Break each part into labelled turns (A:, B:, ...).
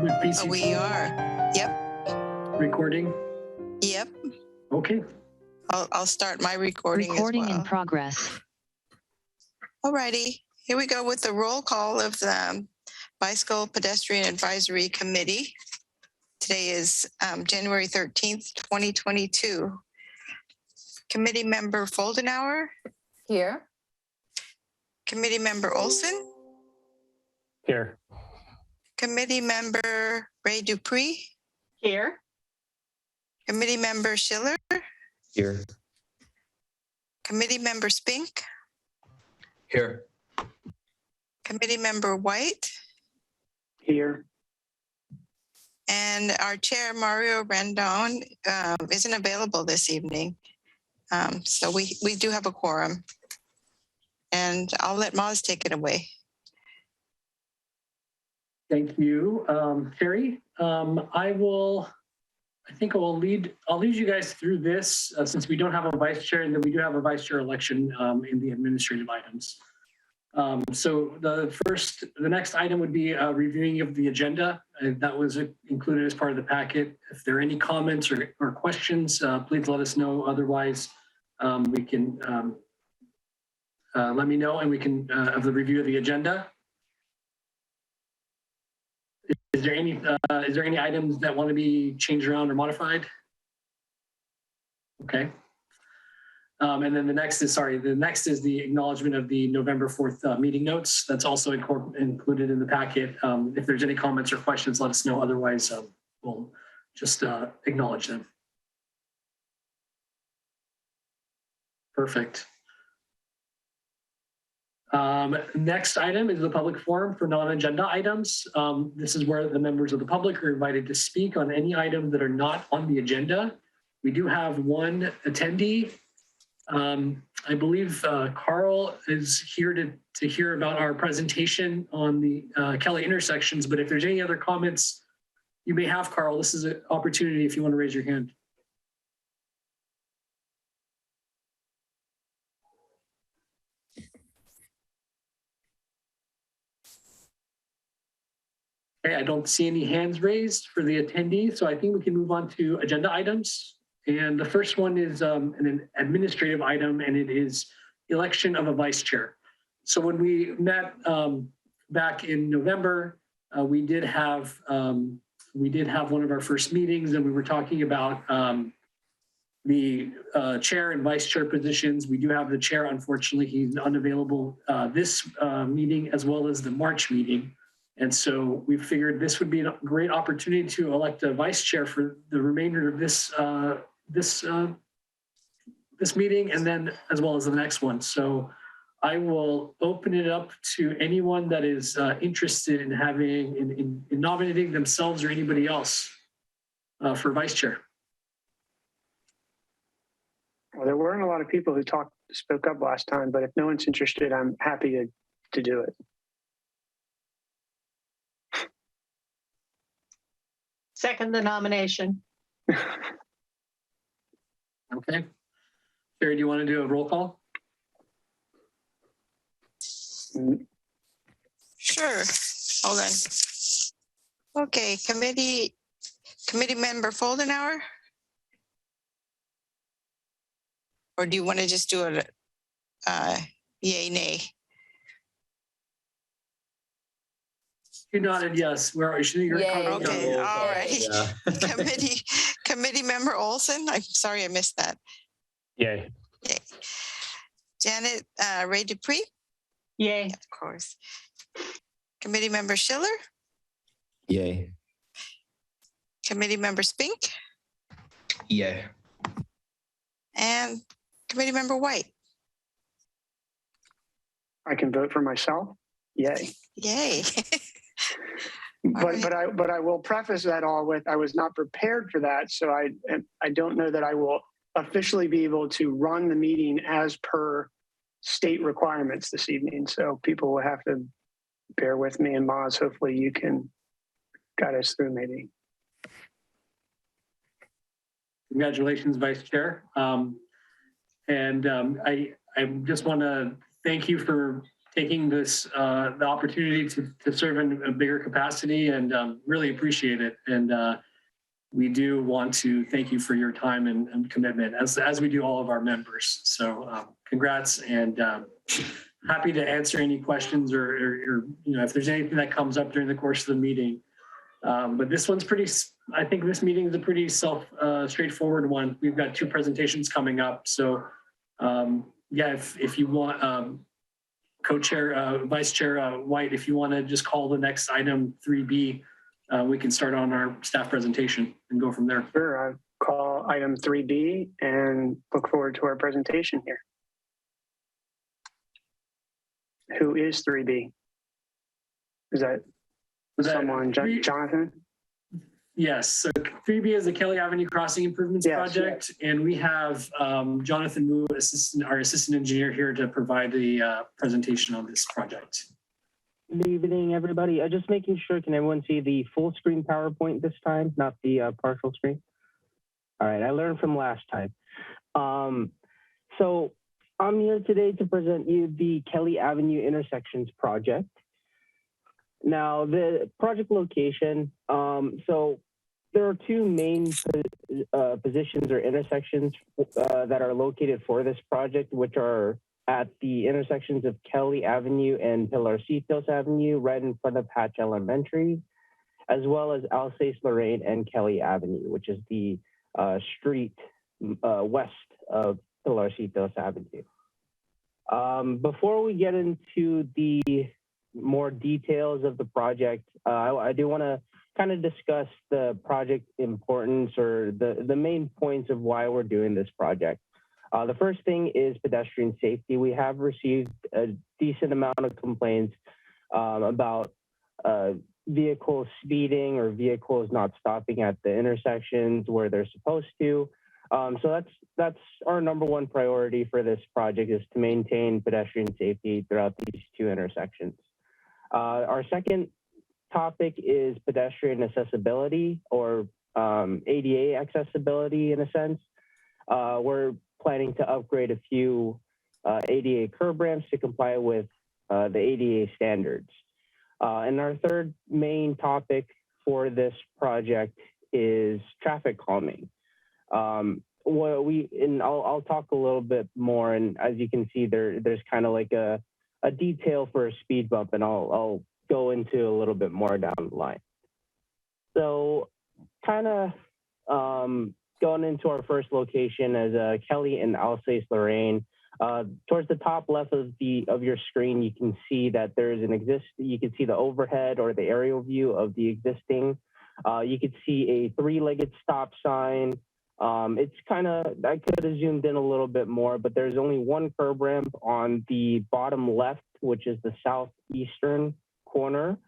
A: with PC?
B: We are. Yep.
A: Recording?
B: Yep.
A: Okay.
B: I'll start my recording as well.
C: Recording in progress.
B: Alrighty. Here we go with the roll call of the Bicycle Pedestrian Advisory Committee. Today is January 13th, 2022. Committee member Foldenauer.
D: Here.
B: Committee member Olson.
E: Here.
B: Committee member Ray Dupree.
D: Here.
B: Committee member Schiller.
E: Here.
B: Committee member Spink.
E: Here.
B: Committee member White.
A: Here.
B: And our chair, Mario Randon, isn't available this evening. So we do have a quorum. And I'll let Moz take it away.
A: Thank you, Carrie. I'll lead you guys through this since we don't have a vice chair, and then we do have a vice chair election in the administrative items. So the next item would be a reviewing of the agenda. That was included as part of the packet. If there are any comments or questions, please let us know. Otherwise, we can let me know, and we can have the review of the agenda. Is there any items that want to be changed around or modified? Okay. And then the next is the acknowledgement of the November 4th meeting notes. That's also included in the packet. If there's any comments or questions, let us know. Otherwise, we'll just acknowledge them. Perfect. Next item is the public forum for non-agenda items. This is where the members of the public are invited to speak on any items that are not on the agenda. We do have one attendee. I believe Carl is here to hear about our presentation on the Kelly intersections, but if there's any other comments you may have, Carl, this is an opportunity if you want to raise your hand. Okay, I don't see any hands raised for the attendees, so I think we can move on to agenda items. And the first one is an administrative item, and it is election of a vice chair. So when we met back in November, we did have one of our first meetings, and we were talking about the chair and vice chair positions. We do have the chair. Unfortunately, he's unavailable this meeting as well as the March meeting. And so we figured this would be a great opportunity to elect a vice chair for the remainder of this meeting, and then as well as the next one. So I will open it up to anyone that is interested in in nominating themselves or anybody else for vice chair.
F: Well, there weren't a lot of people who spoke up last time, but if no one's interested, I'm happy to do it.
D: Second the nomination.
A: Okay. Carrie, do you want to do a roll call?
B: Sure. Hold on. Okay, committee member Foldenauer? Or do you want to just do a yay, nay?
A: You nodded yes. Where are you?
D: Yay.
B: Okay,
A: No.
B: all right.
E: Yeah.
B: Committee member Olson, I'm sorry I missed that.
E: Yay.
B: Yay. Janet Ray Dupree?
D: Yay.
B: Of course. Committee member Schiller?
E: Yay.
B: Committee member Spink?
E: Yay.
B: And committee member White?
F: I can vote for myself. Yay.
B: Yay.
F: But I will preface that all with I was not prepared for that, so I don't know that I will officially be able to run the meeting as per state requirements this evening. So people will have to bear with me, and Moz, hopefully you can guide us through maybe.
A: Congratulations, Vice Chair. I just want to thank you for taking this, the opportunity to serve in a bigger capacity, and really appreciate it. And we do want to thank you for your time and commitment, as we do all of our members. So congrats, and happy to answer any questions or if there's anything that comes up during the course of the meeting. But this one's I think this meeting is a pretty straightforward one. We've got 2 presentations coming up. So yeah, if you want, Co-Chair, Vice Chair White, if you want to just call the next item 3B, we can start on our staff presentation and go from there.
F: Sure, I'll call item 3B and look forward to our presentation here. Who is 3B? Is that someone, Jonathan?
A: Yes, so 3B is the Kelly Avenue Crossing Improvements Project, and we have Jonathan Wu, our assistant engineer, here to provide the presentation on this project.
C: Good evening, everybody. Just making sure, can everyone see the full screen PowerPoint this time, not the partial screen? All right, I learned from last time. So I'm here today to present you the Kelly Avenue Intersections Project. Now, the project location, so there are 2 main positions or intersections that are located for this project, which are at the intersections of Kelly Avenue and Pilarcitos Avenue, right in front of Hatch Elementary, as well as Alsace, Lorraine, and Kelly Avenue, which is the street west of Pilarcitos Avenue. Before we get into the more details of the project, I do want to kind of discuss the project importance or the main points of why we're doing this project. The first thing is pedestrian safety. We have received a decent amount of complaints about vehicles speeding or vehicles not stopping at the intersections where they're supposed to. So that's our number 1 priority for this project, is to maintain pedestrian safety throughout these 2 intersections. Our second topic is pedestrian accessibility, or ADA accessibility in a sense. We're planning to upgrade a few ADA curb ramps to comply with the ADA standards. And our third main topic for this project is traffic calming. I'll talk a little bit more, and as you can see, there's kind of like a detail for a speed bump, and I'll go into a little bit more down the line. So kind of going into our first location as Kelly and Alsace, Lorraine. Towards the top left of your screen, you can see that there's you can see the overhead or the aerial view of the existing. You could see a 3-legged stop sign. It's kind of, I could have zoomed in a little bit more, but there's only 1 curb ramp on the bottom left, which is the southeastern corner.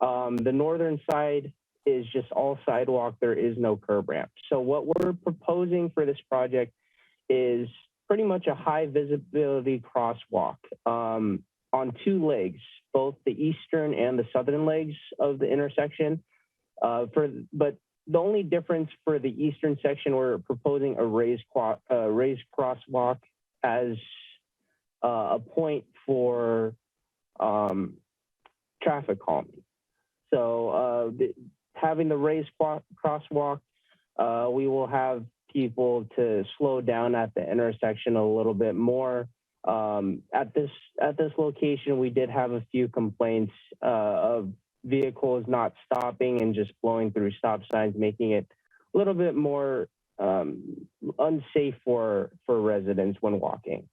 C: The northern side is just all sidewalk. There is no curb ramp. So what we're proposing for this project is pretty much a high visibility crosswalk on 2 legs, both the eastern and the southern legs of the intersection. But the only difference for the eastern section, we're proposing a raised crosswalk as a point for traffic calming. So having the raised crosswalk, we will have people to slow down at the intersection a little bit more. At this location, we did have a few complaints of vehicles not stopping and just blowing through stop signs, making it a little bit more unsafe for residents when walking.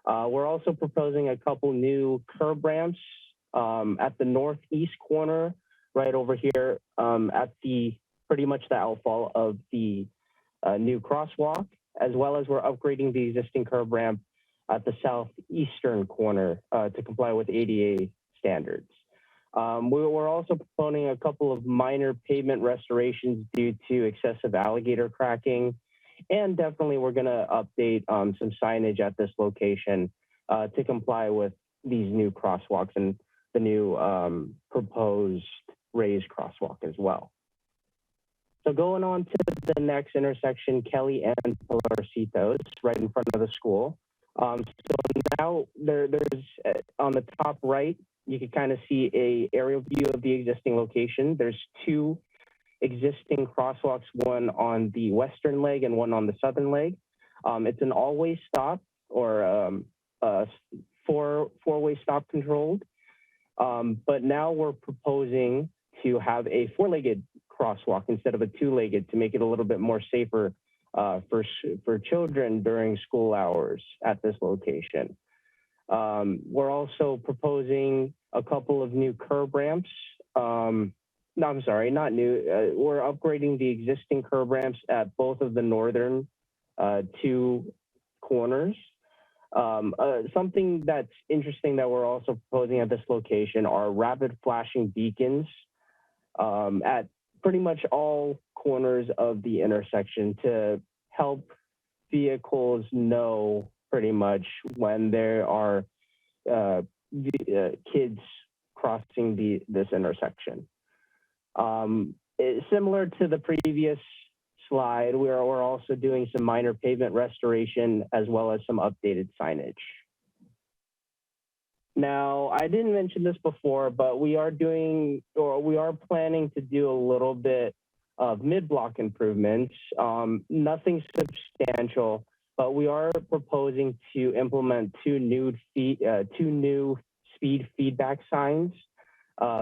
C: We're also proposing a couple new curb ramps at the northeast corner, right over here at pretty much the outfall of the new crosswalk, as well as we're upgrading the existing curb ramp at the southeastern corner to comply with ADA standards. We're also proposing a couple of minor pavement restorations due to excessive alligator cracking. And definitely we're gonna update some signage at this location to comply with these new crosswalks and the new proposed raised crosswalk as well. So going on to the next intersection, Kelly and Pilarcitos, right in front of the school. So now there's on the top right, you can kind of see a aerial view of the existing location. There's two existing crosswalks, one on the western leg and one on the southern leg. It's an all-way stop or four-way stop controlled. But now we're proposing to have a four-legged crosswalk instead of a two-legged to make it a little bit more safer for children during school hours at this location. We're also proposing a couple of new curb ramps. No, I'm sorry, not new. We're upgrading the existing curb ramps at both of the northern two corners. Something that's interesting that we're also proposing at this location are rapid flashing beacons at pretty much all corners of the intersection to help vehicles know pretty much when there are kids crossing this intersection. Similar to the previous slide, we're also doing some minor pavement restoration as well as some updated signage. Now, I didn't mention this before, but we are planning to do a little bit of mid-block improvements. Nothing substantial, but we are proposing to implement two new speed feedback signs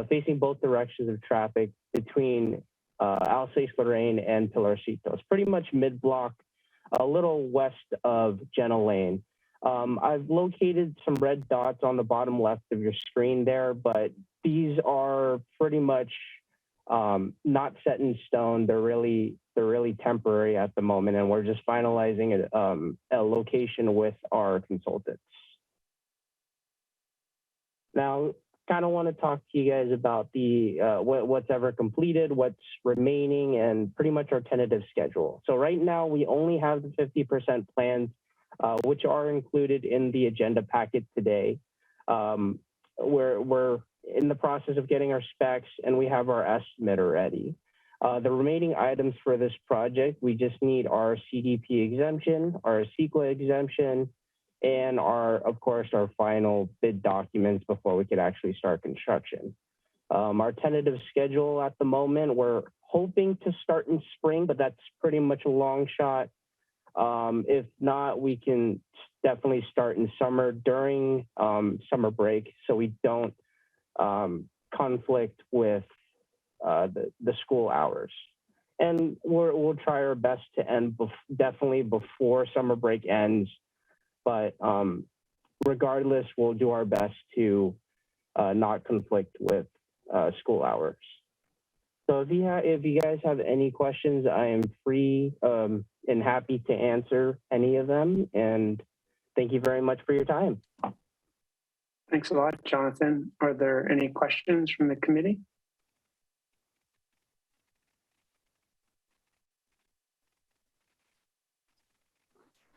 C: facing both directions of traffic between Alsace, Lorraine, and Pilarcitos, pretty much mid-block, a little west of Jenna Lane. I've located some red dots on the bottom left of your screen there, but these are pretty much not set in stone. They're really temporary at the moment, and we're just finalizing a location with our consultants. Now, kind of want to talk to you guys about the what's ever completed, what's remaining, and pretty much our tentative schedule. So right now, we only have the 50% plans, which are included in the agenda packet today. We're in the process of getting our specs, and we have our estimate already. The remaining items for this project, we just need our CDP exemption, our CEQA exemption, and of course, our final bid documents before we could actually start construction. Our tentative schedule at the moment, we're hoping to start in spring, but that's pretty much a long shot. If not, we can definitely start in summer during summer break, so we don't conflict with the school hours. And we'll try our best to end definitely before summer break ends. But regardless, we'll do our best to not conflict with school hours. So if you guys have any questions, I am free and happy to answer any of them. And thank you very much for your time.
F: Thanks a lot, Jonathan. Are there any questions from the committee?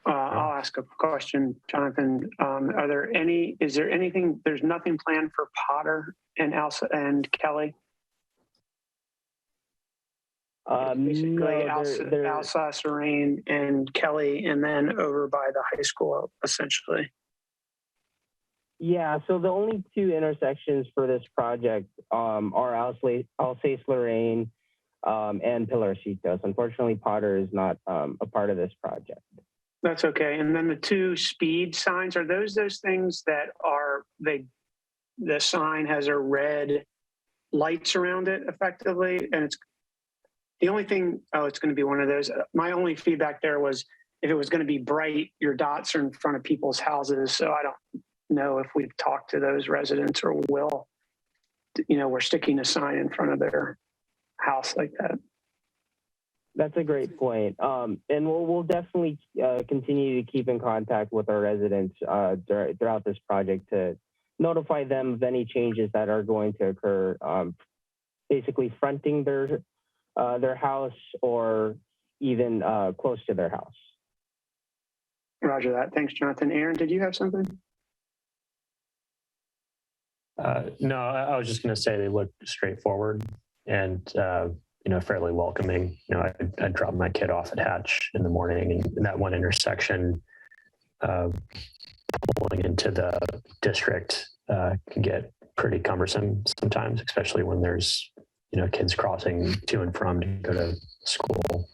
F: I'll ask a question, Jonathan. Is there anything, there's nothing planned for Potter and Elsa and Kelly? Basically,
C: no,
F: Alsace, Lorraine, and Kelly, and then over by the high school, essentially.
C: Yeah, so the only two intersections for this project are Alsace, Lorraine, and Pilarcitos. Unfortunately, Potter is not a part of this project.
F: That's okay. And then the two speed signs, are those things that are, the sign has a red lights around it effectively, and it's the only thing, it's going to be one of those. My only feedback there was if it was going to be bright, your dots are in front of people's houses. So I don't know if we've talked to those residents or will, we're sticking a sign in front of their house like that.
C: That's a great point. And we'll definitely continue to keep in contact with our residents throughout this project to notify them of any changes that are going to occur, basically fronting their house or even close to their house.
F: Roger that. Thanks, Jonathan. Aaron, did you have something?
G: No, I was just going to say they look straightforward and fairly welcoming. I drop my kid off at Hatch in the morning, and in that one intersection, pulling into the district can get pretty cumbersome sometimes, especially when there's, kids crossing to and from to go to school.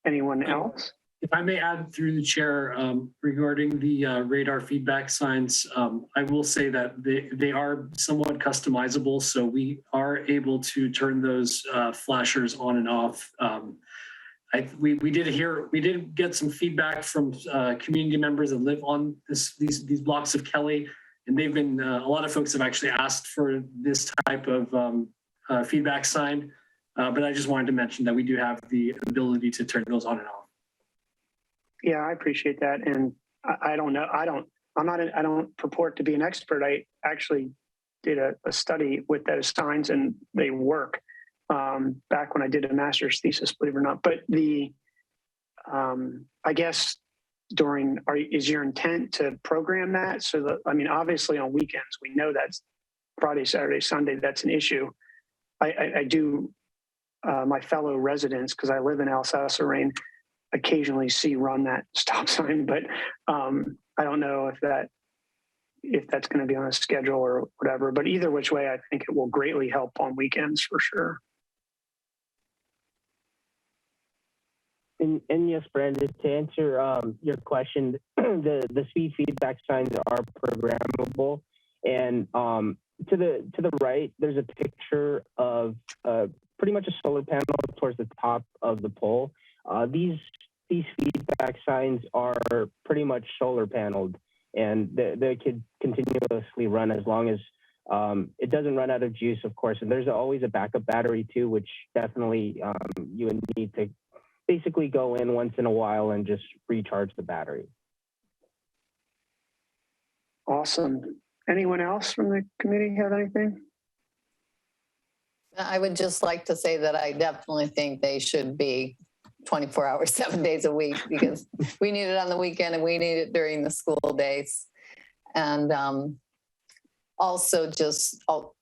F: Anyone else?
A: If I may add through the chair regarding the radar feedback signs, I will say that they are somewhat customizable. So we are able to turn those flashers on and off. We did get some feedback from community members that live on these blocks of Kelly, and they've been a lot of folks have actually asked for this type of feedback sign. But I just wanted to mention that we do have the ability to turn those on and off.
F: Yeah, I appreciate that. And I don't know. I don't purport to be an expert. I actually did a study with those signs and they work back when I did a master's thesis, believe it or not. But I guess is your intent to program that? So that, obviously on weekends, we know that's Friday, Saturday, Sunday, that's an issue. I do, my fellow residents, because I live in Alsace, Lorraine, occasionally see run that stop sign, but I don't know if that's going to be on a schedule or whatever. But either which way, I think it will greatly help on weekends for sure.
C: And yes, Brandon, to answer your question, the speed feedback signs are programmable. And to the right, there's a picture of pretty much a solar panel towards the top of the pole. These feedback signs are pretty much solar paneled, and they could continuously run as long as it doesn't run out of juice, of course. And there's always a backup battery too, which definitely you would need to basically go in once in a while and just recharge the battery.
F: Awesome. Anyone else from the committee have anything?
H: I would just like to say that I definitely think they should be 24 hours, 7 days a week, because we need it on the weekend and we need it during the school days. And also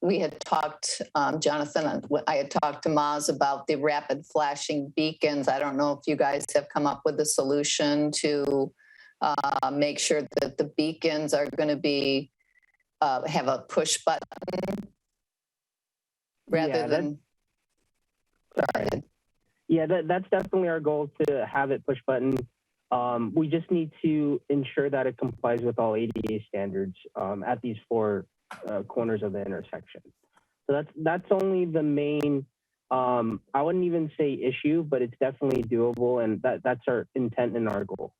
H: we had talked, Jonathan, I had talked to Maz about the rapid flashing beacons. I don't know if you guys have come up with a solution to make sure that the beacons are going to be, have a push button rather than. Sorry.
C: Yeah, that's definitely our goal, to have it push button. We just need to ensure that it complies with all ADA standards at these 4 corners of the intersection. So that's only the main, I wouldn't even say issue, but it's definitely doable, and that's our intent and our goal.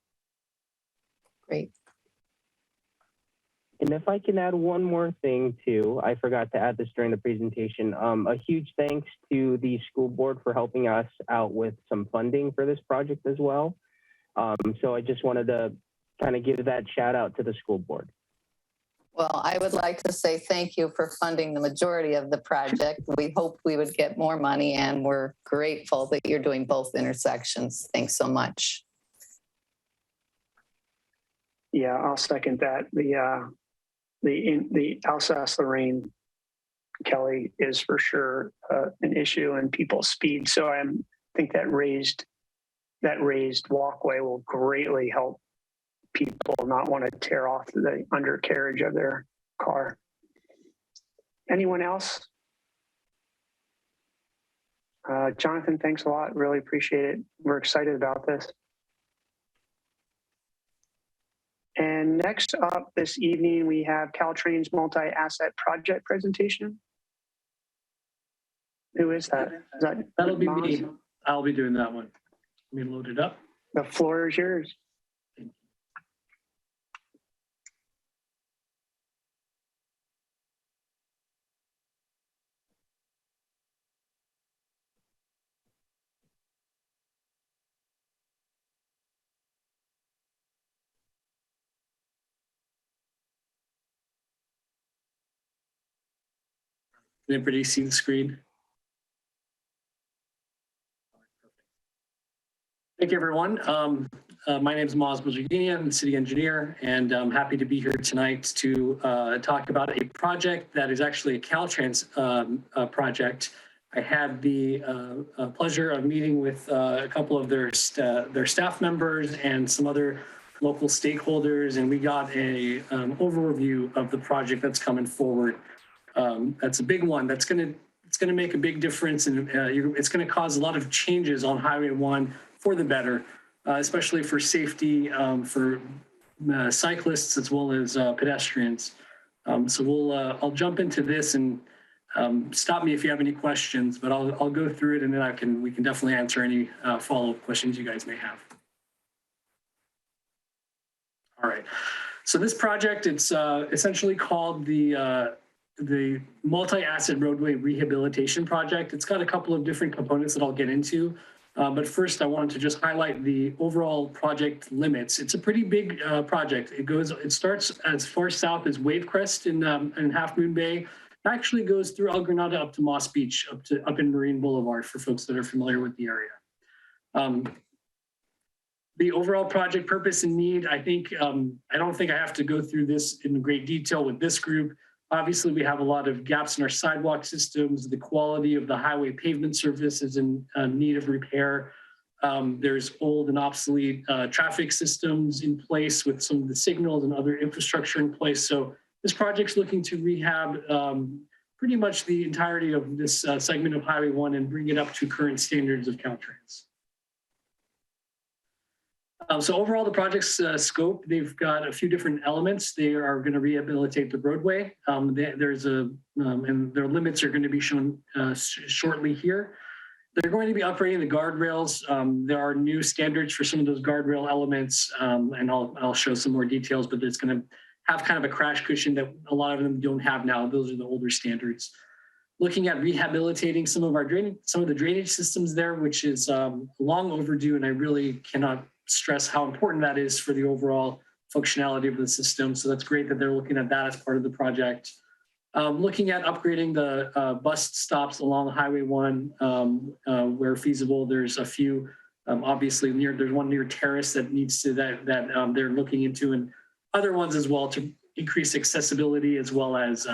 H: Great.
C: And if I can add one more thing too, I forgot to add this during the presentation. A huge thanks to the school board for helping us out with some funding for this project as well. So I just wanted to kind of give that shout out to the school board.
H: Well, I would like to say thank you for funding the majority of the project. We hoped we would get more money, and we're grateful that you're doing both intersections. Thanks so much.
F: Yeah, I'll second that. The Alsace Lorraine Kelly is for sure an issue, and people's speed. So I think that raised walkway will greatly help people not want to tear off the undercarriage of their car. Anyone else? Jonathan, thanks a lot. Really appreciate it. We're excited about this. And next up this evening, we have Caltrain's multi-asset project presentation. Who is that?
A: That'll be me. I'll be doing that one. Let me load it up.
F: The floor is yours.
A: Can everybody see the screen? Thank you, everyone. My name is Maz Bujaginian. I'm the city engineer, and I'm happy to be here tonight to talk about a project that is actually a Caltrain project I had the pleasure of meeting with a couple of their staff members and some other local stakeholders, and we got a overview of the project that's coming forward. That's a big one. It's going to make a big difference, and it's going to cause a lot of changes on Highway 1 for the better, especially for safety for cyclists as well as pedestrians. So I'll jump into this and stop me if you have any questions, but I'll go through it, and then we can definitely answer any follow-up questions you guys may have. All right. So this project, it's essentially called the MultiAsset Roadway Rehabilitation Project. It's got a couple of different components that I'll get into. But first, I wanted to just highlight the overall project limits. It's a pretty big project. It starts as far south as Wavecrest in Half Moon Bay. It actually goes through El Granada up to Moss Beach, up in Marine Boulevard for folks that are familiar with the area. The overall project purpose and need, I think, I don't think I have to go through this in great detail with this group. Obviously, we have a lot of gaps in our sidewalk systems. The quality of the highway pavement surface is in need of repair. There's old and obsolete traffic systems in place with some of the signals and other infrastructure in place. So this project's looking to rehab pretty much the entirety of this segment of Highway 1 and bring it up to current standards of Caltrains. So overall, the project's scope, they've got a few different elements. They are going to rehabilitate the roadway. And their limits are going to be shown shortly here. They're going to be upgrading the guardrails. There are new standards for some of those guardrail elements, and I'll show some more details, but it's going to have kind of a crash cushion that a lot of them don't have now. Those are the older standards. Looking at rehabilitating some of the drainage systems there, which is long overdue, and I really cannot stress how important that is for the overall functionality of the system. So that's great that they're looking at that as part of the project. Looking at upgrading the bus stops along Highway 1 where feasible. There's a few, obviously there's one near Terrace that needs to that they're looking into, and other ones as well to increase accessibility as well as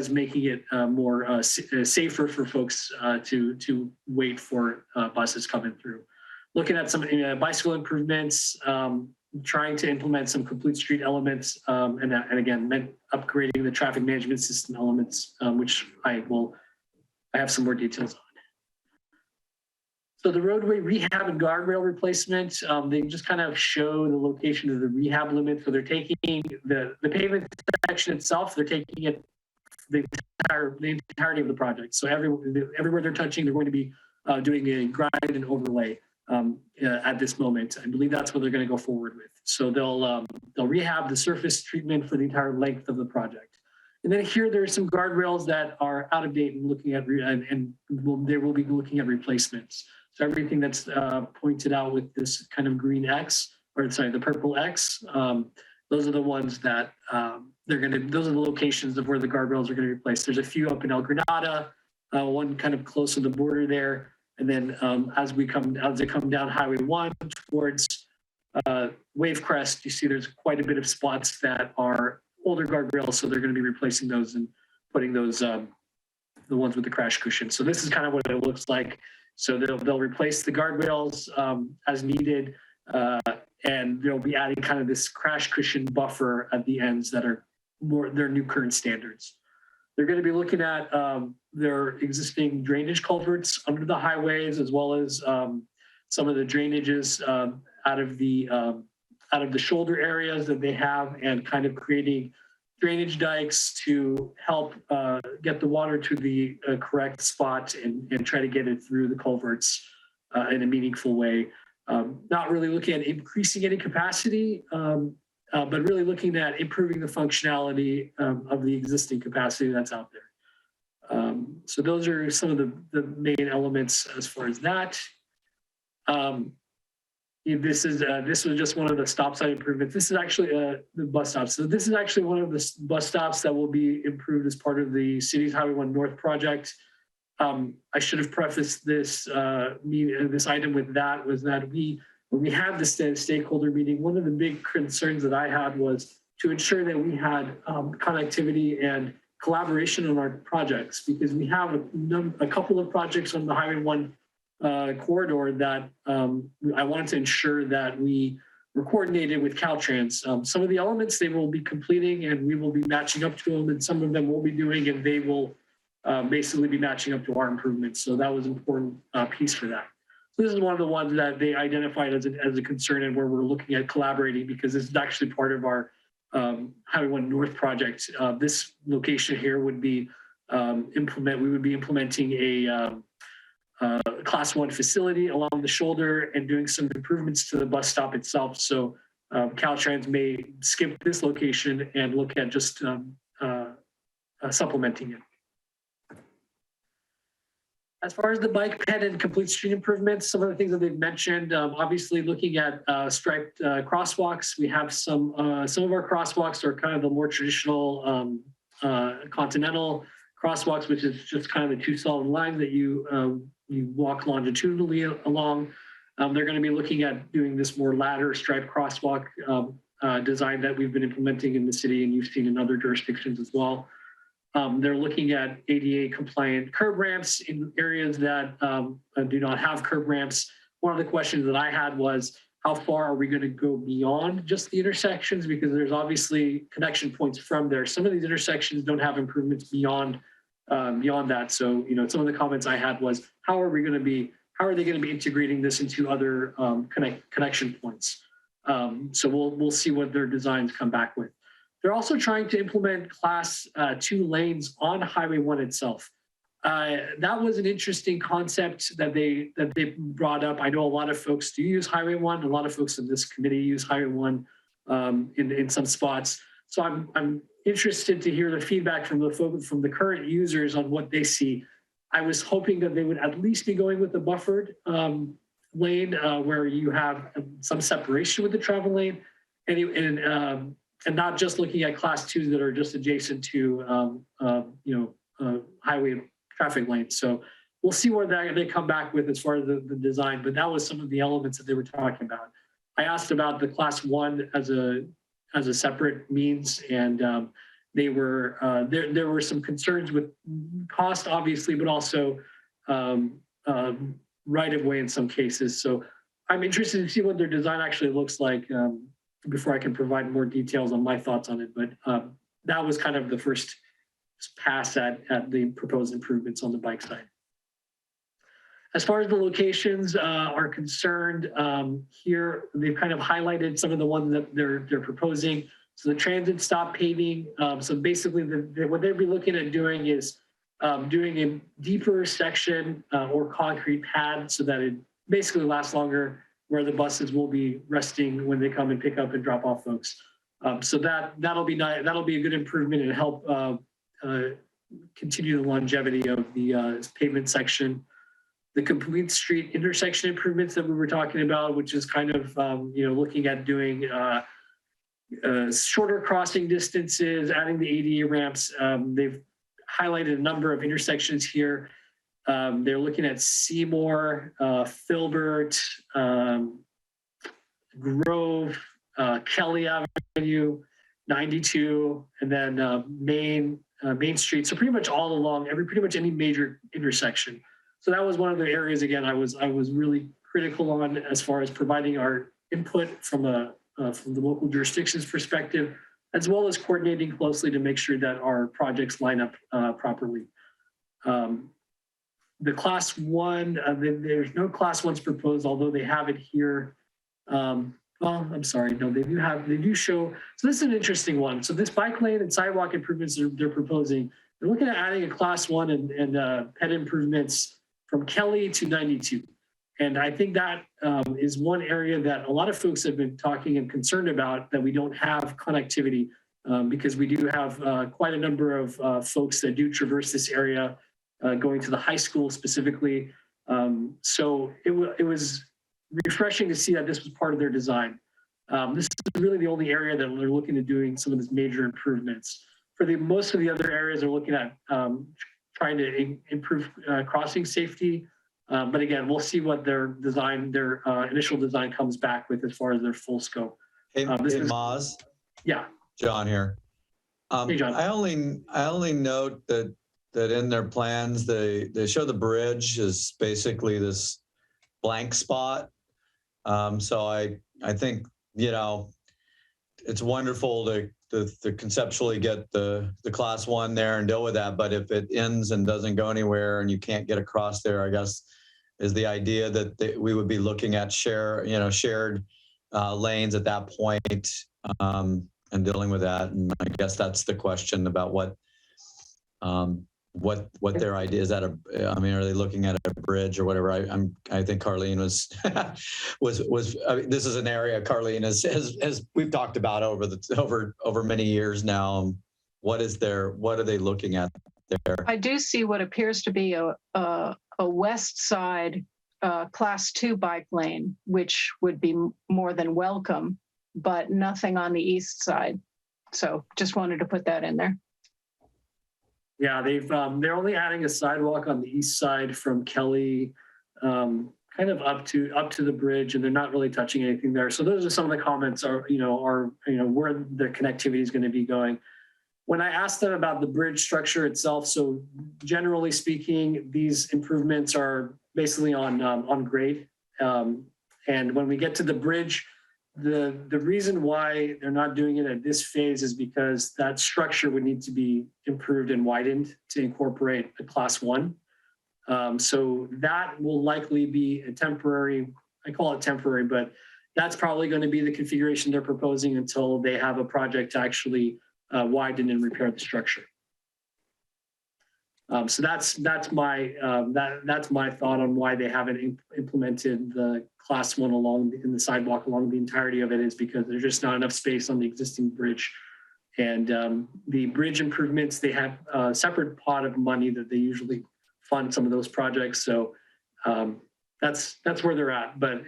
A: making it more safer for folks to wait for buses coming through. Looking at some bicycle improvements, trying to implement some complete street elements, and again, upgrading the traffic management system elements, which I have some more details on. So the roadway rehab and guardrail replacement, they just kind of show the location of the rehab limit. So they're taking the pavement section itself, they're taking it the entirety of the project. So everywhere they're touching, they're going to be doing a grind and overlay. At this moment, I believe that's what they're going to go forward with. So they'll rehab the surface treatment for the entire length of the project. And then here there are some guardrails that are out of date and looking at they will be looking at replacements. So everything that's pointed out with this kind of green X, or sorry, the purple X, those are the ones that those are the locations of where the guardrails are going to be placed. There's a few up in El Granada, one kind of close to the border there. And then as they come down Highway 1 towards Wavecrest, you see there's quite a bit of spots that are older guardrails, so they're going to be replacing those and putting those the ones with the crash cushion. So this is kind of what it looks like. So they'll replace the guardrails as needed, and they'll be adding kind of this crash cushion buffer at the ends that are their new current standards. They're going to be looking at their existing drainage culverts under the highways, as well as some of the drainages out of the shoulder areas that they have, and kind of creating drainage dikes to help get the water to the correct spot and try to get it through the culverts in a meaningful way. Not really looking at increasing any capacity, but really looking at improving the functionality of the existing capacity that's out there. So those are some of the main elements as far as that. This was just one of the stop sign improvements. This is actually the bus stops. So this is actually one of the bus stops that will be improved as part of the city's Highway 1 North project. I should have prefaced this item with that, was that when we had the stakeholder meeting, one of the big concerns that I had was to ensure that we had connectivity and collaboration on our projects, because we have a couple of projects on the Highway 1 corridor that I wanted to ensure that we were coordinated with Caltrain. Some of the elements they will be completing and we will be matching up to them, and some of them we'll be doing and they will basically be matching up to our improvements. So that was an important piece for that. So this is one of the ones that they identified as a concern and where we're looking at collaborating, because this is actually part of our Highway 1 North project. This location here would be we would be implementing a Class 1 facility along the shoulder and doing some improvements to the bus stop itself. So Caltrans may skip this location and look at just supplementing it. As far as the bike ped and complete street improvements, some of the things that they've mentioned, obviously looking at striped crosswalks, we have some of our crosswalks are kind of the more traditional continental crosswalks, which is just kind of the two solid lines that you walk longitudinally along. They're going to be looking at doing this more ladder striped crosswalk design that we've been implementing in the city, and you've seen in other jurisdictions as well. They're looking at ADA compliant curb ramps in areas that do not have curb ramps. One of the questions that I had was, how far are we going to go beyond just the intersections? Because there's obviously connection points from there. Some of these intersections don't have improvements beyond that. So, some of the comments I had was, how are they going to be integrating this into other connection points? So we'll see what their designs come back with. They're also trying to implement Class 2 lanes on Highway 1 itself. That was an interesting concept that they brought up. I know a lot of folks do use Highway 1. A lot of folks in this committee use Highway 1 in some spots. So I'm interested to hear the feedback from the current users on what they see. I was hoping that they would at least be going with the buffered lane where you have some separation with the travel lane, and not just looking at Class 2s that are just adjacent to highway traffic lanes. So we'll see what they come back with as far as the design, but that was some of the elements that they were talking about. I asked about the Class 1 as a separate means, and there were some concerns with cost, obviously, but also right of way in some cases. So I'm interested to see what their design actually looks like before I can provide more details on my thoughts on it. But that was kind of the first pass at the proposed improvements on the bike side. As far as the locations are concerned, here they've kind of highlighted some of the ones that they're proposing. So the transit stop paving. So basically, what they'll be looking at doing is doing a deeper section or concrete pad so that it basically lasts longer, where the buses will be resting when they come and pick up and drop off folks. So that'll be a good improvement and help continue the longevity of the pavement section. The complete street intersection improvements that we were talking about, which is kind of looking at doing shorter crossing distances, adding the ADA ramps. They've highlighted a number of intersections here. They're looking at Seymour, Filbert, Grove, Kelly Avenue, 92, and then Main Street. So pretty much all along pretty much any major intersection. So that was one of the areas, again, I was really critical on as far as providing our input from the local jurisdictions perspective, as well as coordinating closely to make sure that our projects line up properly. The Class 1, there's no Class 1s proposed, although they have it here. Well, I'm sorry, no, they do show. So this is an interesting one. So this bike lane and sidewalk improvements they're proposing, they're looking at adding a Class 1 and ped improvements from Kelly to 92. And I think that is one area that a lot of folks have been talking and concerned about, that we don't have connectivity because we do have quite a number of folks that do traverse this area going to the high school specifically. So it was refreshing to see that this was part of their design. This is really the only area that they're looking at doing some of these major improvements. For most of the other areas, they're looking at trying to improve crossing safety. But again, we'll see what their initial design comes back with as far as their full scope.
I: Hey, Maz.
A: Yeah.
I: John here.
A: Hey, John.
I: I only note that in their plans, they show the bridge is basically this blank spot. So I think, it's wonderful to conceptually get the class 1 there and deal with that. But if it ends and doesn't go anywhere and you can't get across there, I guess is the idea that we would be looking at shared lanes at that point, and dealing with that. And I guess that's the question about what their idea is. Are they looking at a bridge or whatever? I think Carlene was this is an area Carlene has we've talked about over many years now. What are they looking at there?
D: I do see what appears to be a west side class 2 bike lane, which would be more than welcome, but nothing on the east side. So just wanted to put that in there.
A: Yeah, they're only adding a sidewalk on the east side from Kelly, kind of up to the bridge, and they're not really touching anything there. So those are some of the comments where the connectivity is going to be going. When I asked them about the bridge structure itself, so generally speaking, these improvements are basically on grade. And when we get to the bridge, the reason why they're not doing it at this phase is because that structure would need to be improved and widened to incorporate a class 1. So that will likely be a temporary, I call it temporary, but that's probably going to be the configuration they're proposing until they have a project to actually widen and repair the structure. So that's my thought on why they haven't implemented the class 1 in the sidewalk along the entirety of it, is because there's just not enough space on the existing bridge. And the bridge improvements, they have a separate pot of money that they usually fund some of those projects. So that's where they're at. But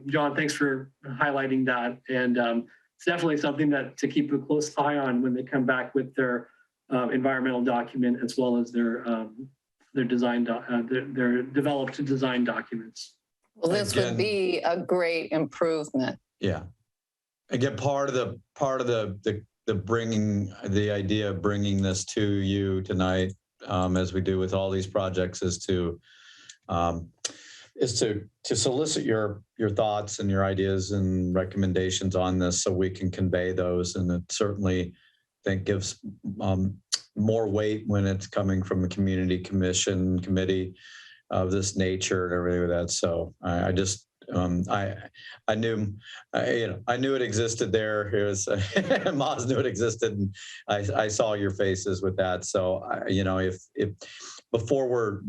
A: John, thanks for highlighting that. And it's definitely something to keep a close eye on when they come back with their environmental document, as well as their design, their developed design documents.
H: Well, this would be a great improvement.
I: Yeah. Again, part of the bringing the idea of bringing this to you tonight, as we do with all these projects, is to solicit your thoughts and your ideas and recommendations on this, so we can convey those. And it certainly, I think, gives more weight when it's coming from a community committee of this nature and everything like that. So I just I knew it existed there. Maz knew it existed, and I saw your faces with that. So if before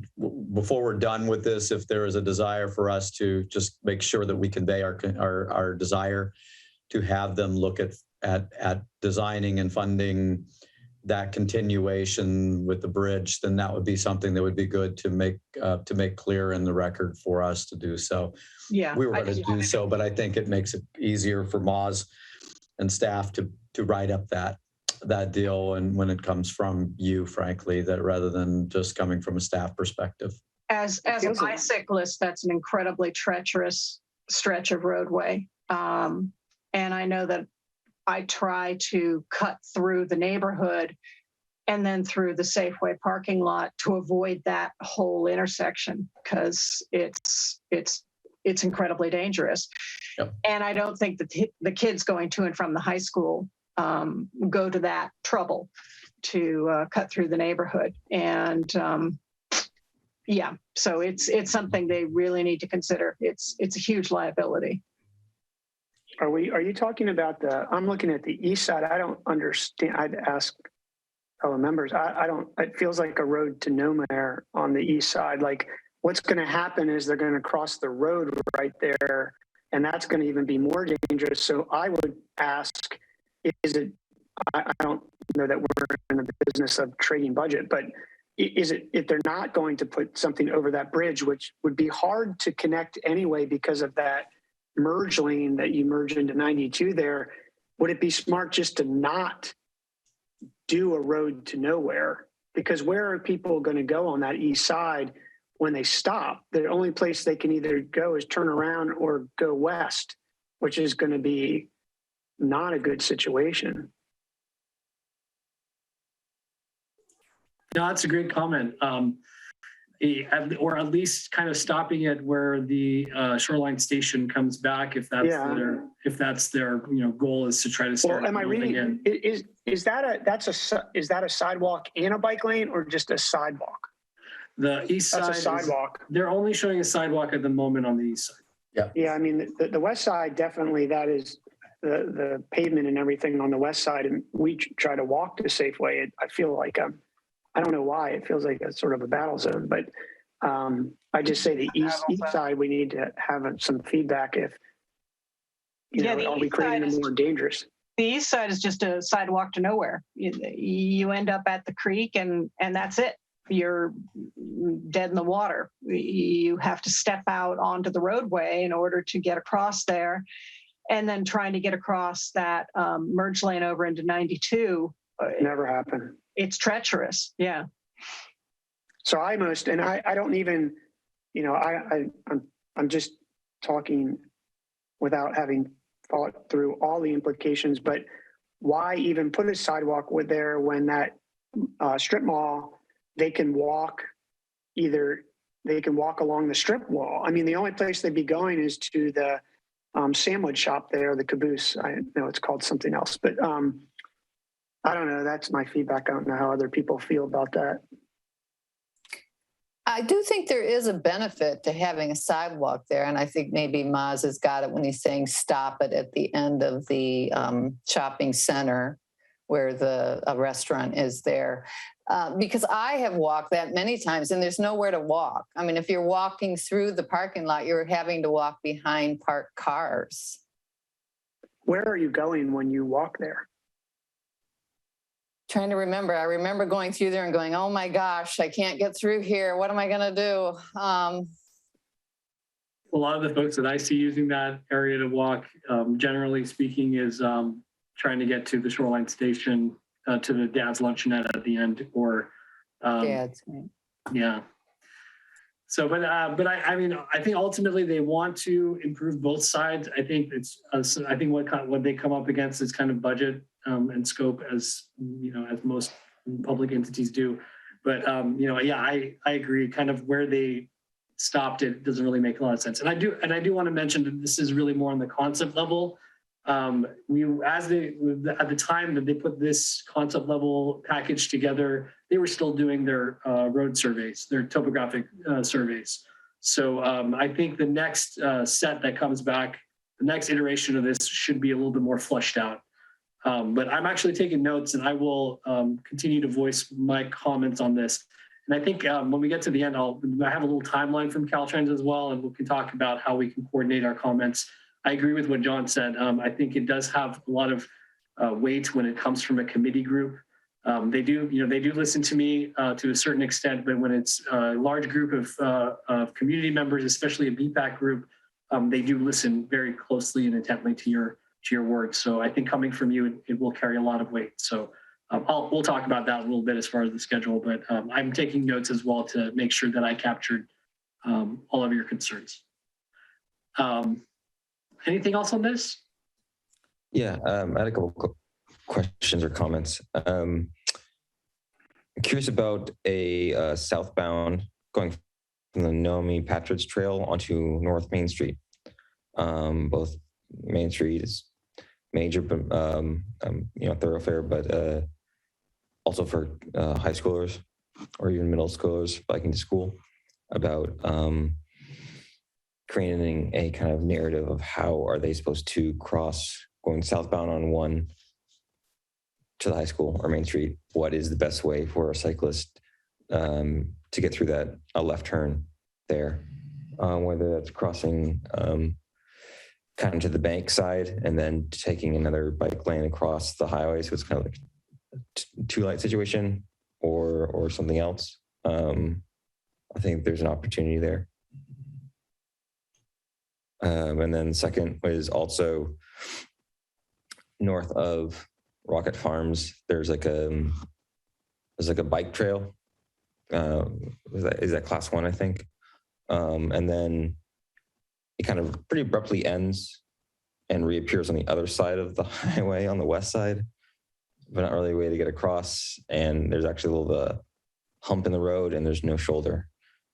I: we're done with this, if there is a desire for us to just make sure that we convey our desire to have them look at designing and funding that continuation with the bridge, then that would be something that would be good to make clear in the record for us to do so.
D: Yeah,
I: we were going to do so, but I think it makes it easier for Maz and staff to write up that deal, and when it comes from you, frankly, that rather than just coming from a staff perspective.
D: As a bicyclist, that's an incredibly treacherous stretch of roadway, and I know that I try to cut through the neighborhood and then through the Safeway parking lot to avoid that whole intersection, because it's incredibly dangerous.
I: Yep.
D: And I don't think that the kids going to and from the high school go to that trouble to cut through the neighborhood. And so it's something they really need to consider. It's a huge liability.
F: Are you talking about I'm looking at the east side. I don't understand. I'd ask fellow members. I don't, it feels like a road to nowhere on the east side. Like, what's going to happen is they're going to cross the road right there, and that's going to even be more dangerous. So I would ask, I don't know that we're in the business of trading budget, but is it, if they're not going to put something over that bridge, which would be hard to connect anyway because of that merge lane that you merge into 92 there, would it be smart just to not do a road to nowhere? Because where are people going to go on that east side when they stop? The only place they can either go is turn around or go west, which is going to be not a good situation.
A: No, that's a great comment. Or at least kind of stopping it where the shoreline station comes back, if that's their goal is to try to start.
F: Well, am I
A: moving
F: reading?
A: in.
F: Is that a sidewalk and a bike lane, or just a sidewalk?
A: The east side.
F: That's a sidewalk.
A: They're only showing a sidewalk at the moment on the east side.
F: Yeah, I mean, the west side, definitely that is the pavement and everything on the west side. And we try to walk to Safeway. I feel like, I don't know why, it feels like a sort of a battle zone, but I just say the east side, we need to have some feedback if, are we creating it more dangerous?
D: The east side is just a sidewalk to nowhere. You end up at the creek and that's it. You're dead in the water. You have to step out onto the roadway in order to get across there. And then trying to get across that merge lane over into 92.
F: Never happened.
D: It's treacherous. Yeah.
F: So I don't even, I'm just talking without having thought through all the implications, but why even put a sidewalk there when that strip mall, they can walk along the strip wall. I mean, the only place they'd be going is to the sandwich shop there, the Caboose. I know it's called something else, but I don't know. That's my feedback. I don't know how other people feel about that.
H: I do think there is a benefit to having a sidewalk there. And I think maybe Maz has got it when he's saying stop it at the end of the shopping center where the restaurant is there. Because I have walked that many times and there's nowhere to walk. I mean, if you're walking through the parking lot, you're having to walk behind parked cars.
F: Where are you going when you walk there?
H: Trying to remember. I remember going through there and going, oh my gosh, I can't get through here. What am I going to do?
A: A lot of the folks that I see using that area to walk, generally speaking, is trying to get to the shoreline station, to the Dad's Luncheonette at the end, or
H: Dad's, right.
A: Yeah. So, but I mean, I think ultimately they want to improve both sides. I think I think what they come up against is kind of budget and scope, as as most public entities do. But yeah, I agree. Kind of where they stopped it doesn't really make a lot of sense. And I do want to mention that this is really more on the concept level. At the time that they put this concept level package together, they were still doing their road surveys, their topographic surveys. So I think the next set that comes back, the next iteration of this should be a little bit more fleshed out. But I'm actually taking notes, and I will continue to voice my comments on this. And I think when we get to the end, I have a little timeline from Caltrain as well, and we can talk about how we can coordinate our comments. I agree with what John said. I think it does have a lot of weight when it comes from a committee group. They do listen to me to a certain extent, but when it's a large group of community members, especially a BPAC group, they do listen very closely and intently to your words. So I think coming from you, it will carry a lot of weight. So we'll talk about that a little bit as far as the schedule, but I'm taking notes as well to make sure that I captured all of your concerns. Anything else on this?
J: Yeah, I had a couple questions or comments. I'm curious about a southbound going from the Nomi Patridge Trail onto North Main Street. Both Main Street is major, thoroughfare, but also for high schoolers or even middle schoolers biking to school, about creating a kind of narrative of how are they supposed to cross going southbound on one to the high school or Main Street. What is the best way for a cyclist to get through that a left turn there, whether that's crossing kind of to the bank side and then taking another bike lane across the highway, so it's kind of like a two-light situation, or something else. I think there's an opportunity there. And then the second was also north of Rocket Farms. There's like a bike trail. Is that class 1, I think? And then it kind of pretty abruptly ends and reappears on the other side of the highway on the west side, but not really a way to get across. And there's actually a little hump in the road and there's no shoulder.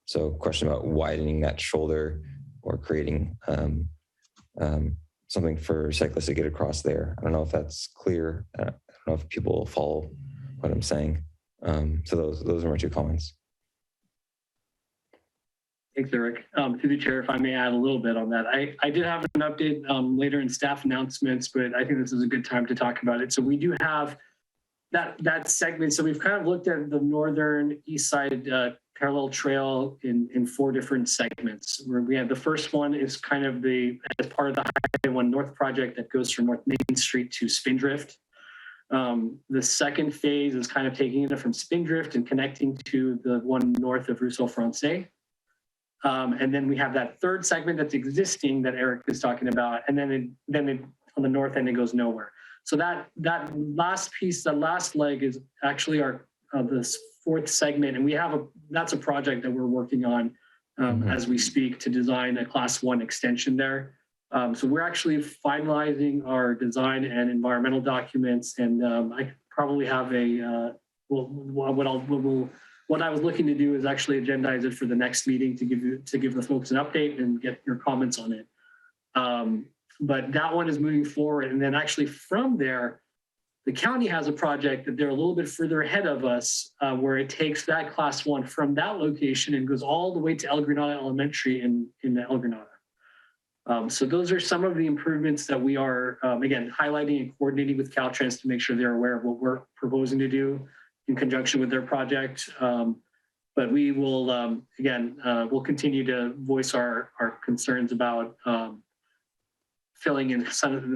J: So question about widening that shoulder or creating something for cyclists to get across there. I don't know if that's clear. I don't know if people will follow what I'm saying. So those are my 2 comments.
A: Thanks, Eric. Through the chair, if I may add a little bit on that. I did have an update later in staff announcements, but I think this is a good time to talk about it. So we do have that segment. So we've kind of looked at the northern east side parallel trail in 4 different segments. Where we have the first one is kind of as part of the Highway 1 North project that goes from North Main Street to Spindrift. The second phase is kind of taking it from Spindrift and connecting to the one north of Russell Francais. And then we have that third segment that's existing that Eric is talking about. And then on the north end, it goes nowhere. So that last piece, the last leg is actually this 4th segment. And that's a project that we're working on as we speak to design a Class 1 extension there. So we're actually finalizing our design and environmental documents. And I probably have what I was looking to do is actually agendize it for the next meeting to give the folks an update and get your comments on it. But that one is moving forward. And then actually from there, the county has a project that they're a little bit further ahead of us where it takes that Class 1 from that location and goes all the way to El Granada Elementary in El Granada. So those are some of the improvements that we are, again, highlighting and coordinating with Caltrain to make sure they're aware of what we're proposing to do in conjunction with their project. But we will, we'll continue to voice our concerns about filling in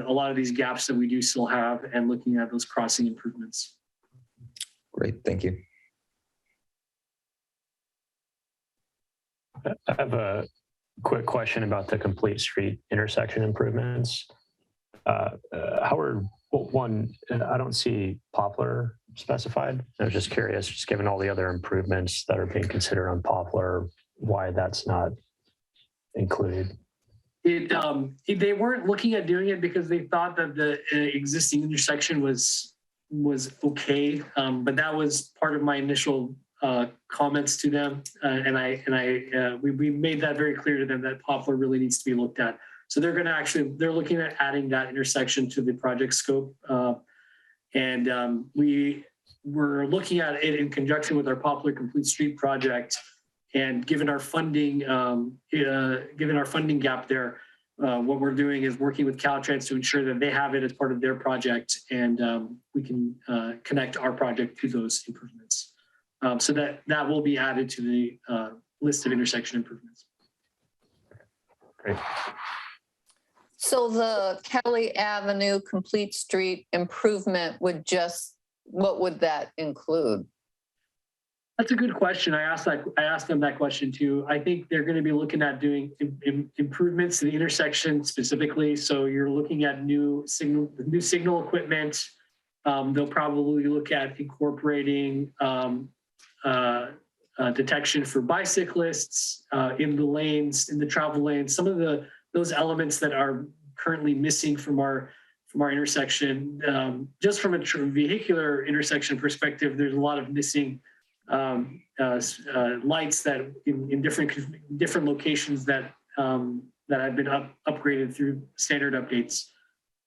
A: a lot of these gaps that we do still have and looking at those crossing improvements.
J: Great, thank you.
G: I have a quick question about the complete street intersection improvements. I don't see Poplar specified. I was just curious, just given all the other improvements that are being considered on Poplar, why that's not included.
A: They weren't looking at doing it because they thought that the existing intersection was okay, but that was part of my initial comments to them, we made that very clear to them that Poplar really needs to be looked at. So they're looking at adding that intersection to the project scope, we were looking at it in conjunction with our Poplar Complete Street project. And given our funding gap there, what we're doing is working with Caltrain to ensure that they have it as part of their project, and we can connect our project to those improvements. So that will be added to the list of intersection improvements.
G: Great.
H: So the Kelly Avenue Complete Street improvement what would that include?
A: That's a good question. I asked them that question too. I think they're going to be looking at doing improvements to the intersection specifically. So you're looking at new signal equipment. They'll probably look at incorporating detection for bicyclists in the lanes, in the travel lanes. Some of those elements that are currently missing from our intersection. Just from a vehicular intersection perspective, there's a lot of missing lights that in different locations that have been upgraded through standard updates.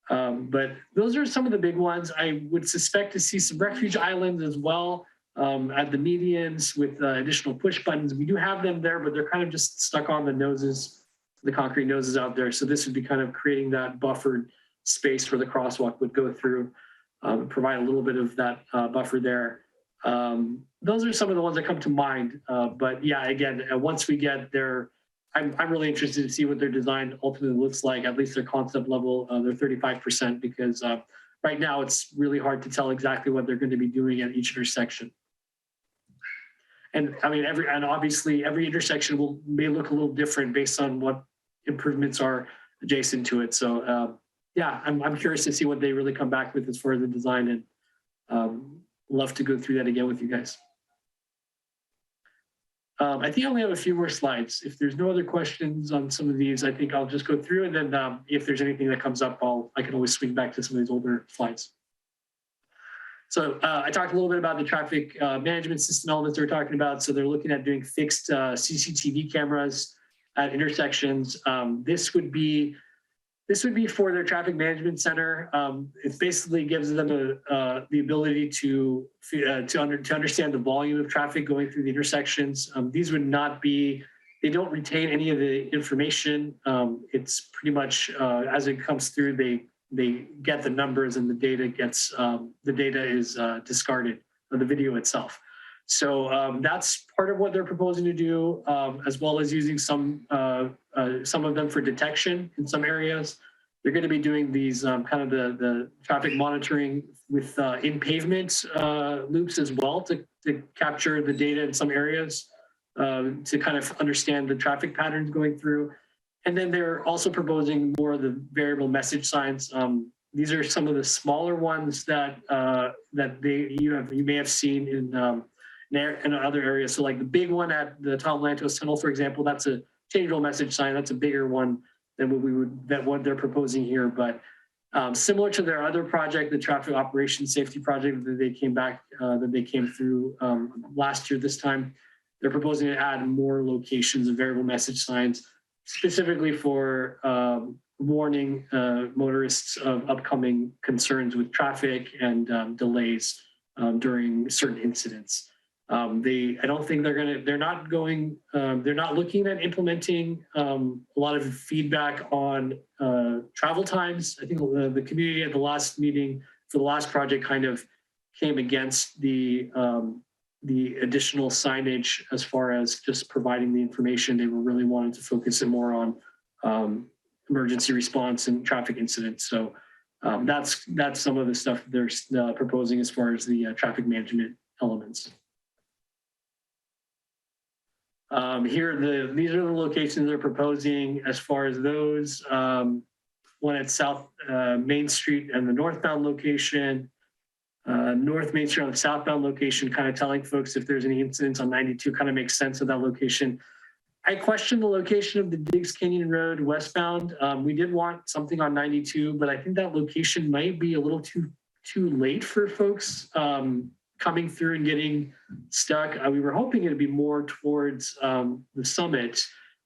A: But those are some of the big ones. I would suspect to see some refuge islands as well at the medians with additional push buttons. We do have them there, but they're kind of just stuck on the noses, the concrete noses out there. So this would be kind of creating that buffered space where the crosswalk would go through, provide a little bit of that buffer there. Those are some of the ones that come to mind. But yeah, again, once we get there, I'm really interested to see what their design ultimately looks like, at least their concept level, their 35%, because right now it's really hard to tell exactly what they're going to be doing at each intersection. And I mean, obviously every intersection may look a little different based on what improvements are adjacent to it. So yeah, I'm curious to see what they really come back with as far as the design, and love to go through that again with you guys. I think I only have a few more slides. If there's no other questions on some of these, I think I'll just go through, and then if there's anything that comes up, I can always swing back to some of these older slides. So I talked a little bit about the traffic management system elements they're talking about. So they're looking at doing fixed CCTV cameras at intersections. This would be for their traffic management center. It basically gives them the ability to understand the volume of traffic going through the intersections. These would not be, they don't retain any of the information. It's pretty much as it comes through, they get the numbers and the data is discarded, or the video itself. So that's part of what they're proposing to do, as well as using some of them for detection in some areas. They're going to be doing these kind of the traffic monitoring with in pavement loops as well to capture the data in some areas to kind of understand the traffic patterns going through. And then they're also proposing more of the variable message signs. These are some of the smaller ones that you may have seen in other areas. So like the big one at the Tom Lantos Tunnel, for example, that's a changeable message sign. That's a bigger one than what they're proposing here. But similar to their other project, the traffic operations safety project that they came through last year, this time, they're proposing to add more locations of variable message signs, specifically for warning motorists of upcoming concerns with traffic and delays during certain incidents. They're not looking at implementing a lot of feedback on travel times. I think the community at the last meeting for the last project kind of came against the additional signage as far as just providing the information. They were really wanting to focus it more on emergency response and traffic incidents. So that's some of the stuff they're proposing as far as the traffic management elements. These are the locations they're proposing as far as those. One at South Main Street and the northbound location. North Main Street on the southbound location, kind of telling folks if there's any incidents on 92, kind of makes sense of that location. I question the location of the Diggs Canyon Road westbound. We did want something on 92, but I think that location might be a little too late for folks coming through and getting stuck. We were hoping it'd be more towards the summit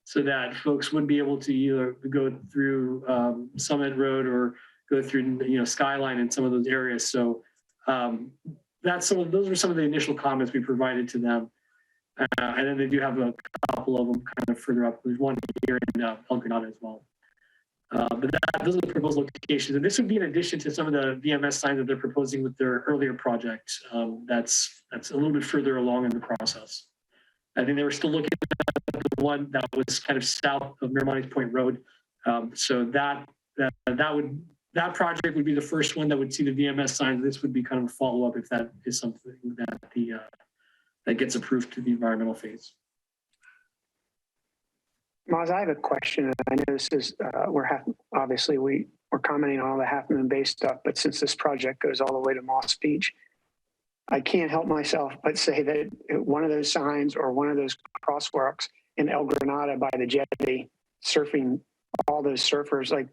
A: so that folks would be able to either go through Summit Road or go through Skyline in some of those areas. So those were some of the initial comments we provided to them. And then they do have a couple of them kind of further up. There's one here in El Granada as well. But those are the proposed locations. And this would be in addition to some of the VMS signs that they're proposing with their earlier project. That's a little bit further along in the process. I think they were still looking at the one that was kind of south of Miramontes Point Road. So that project would be the first one that would see the VMS signs. This would be kind of a follow-up if that is something that gets approved to the environmental phase.
F: Maz, I have a question. And I know this is, we're commenting on all the Half Moon Bay stuff, but since this project goes all the way to Moss Beach, I can't help myself but say that one of those signs or one of those crosswalks in El Granada by the jetty, surfing all those surfers, like,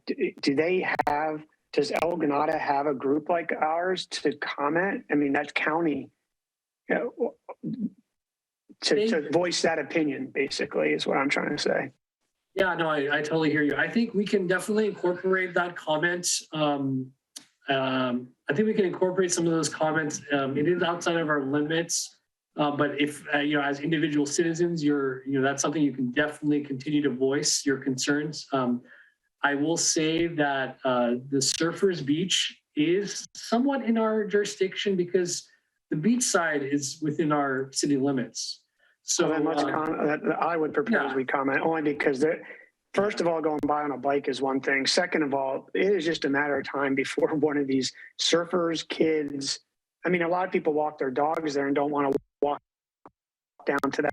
F: does El Granada have a group like ours to comment? I mean, that county, to voice that opinion, basically, is what I'm trying to say.
A: Yeah, no, I totally hear you. I think we can definitely incorporate that comment. I think we can incorporate some of those comments. It is outside of our limits, but if as individual citizens, that's something you can definitely continue to voice your concerns. I will say that the Surfers Beach is somewhat in our jurisdiction because the beach side is within our city limits. So
F: I would propose we comment only because first of all, going by on a bike is one thing. Second of all, it is just a matter of time before one of these surfers, kids. I mean, a lot of people walk their dogs there and don't want to walk down to that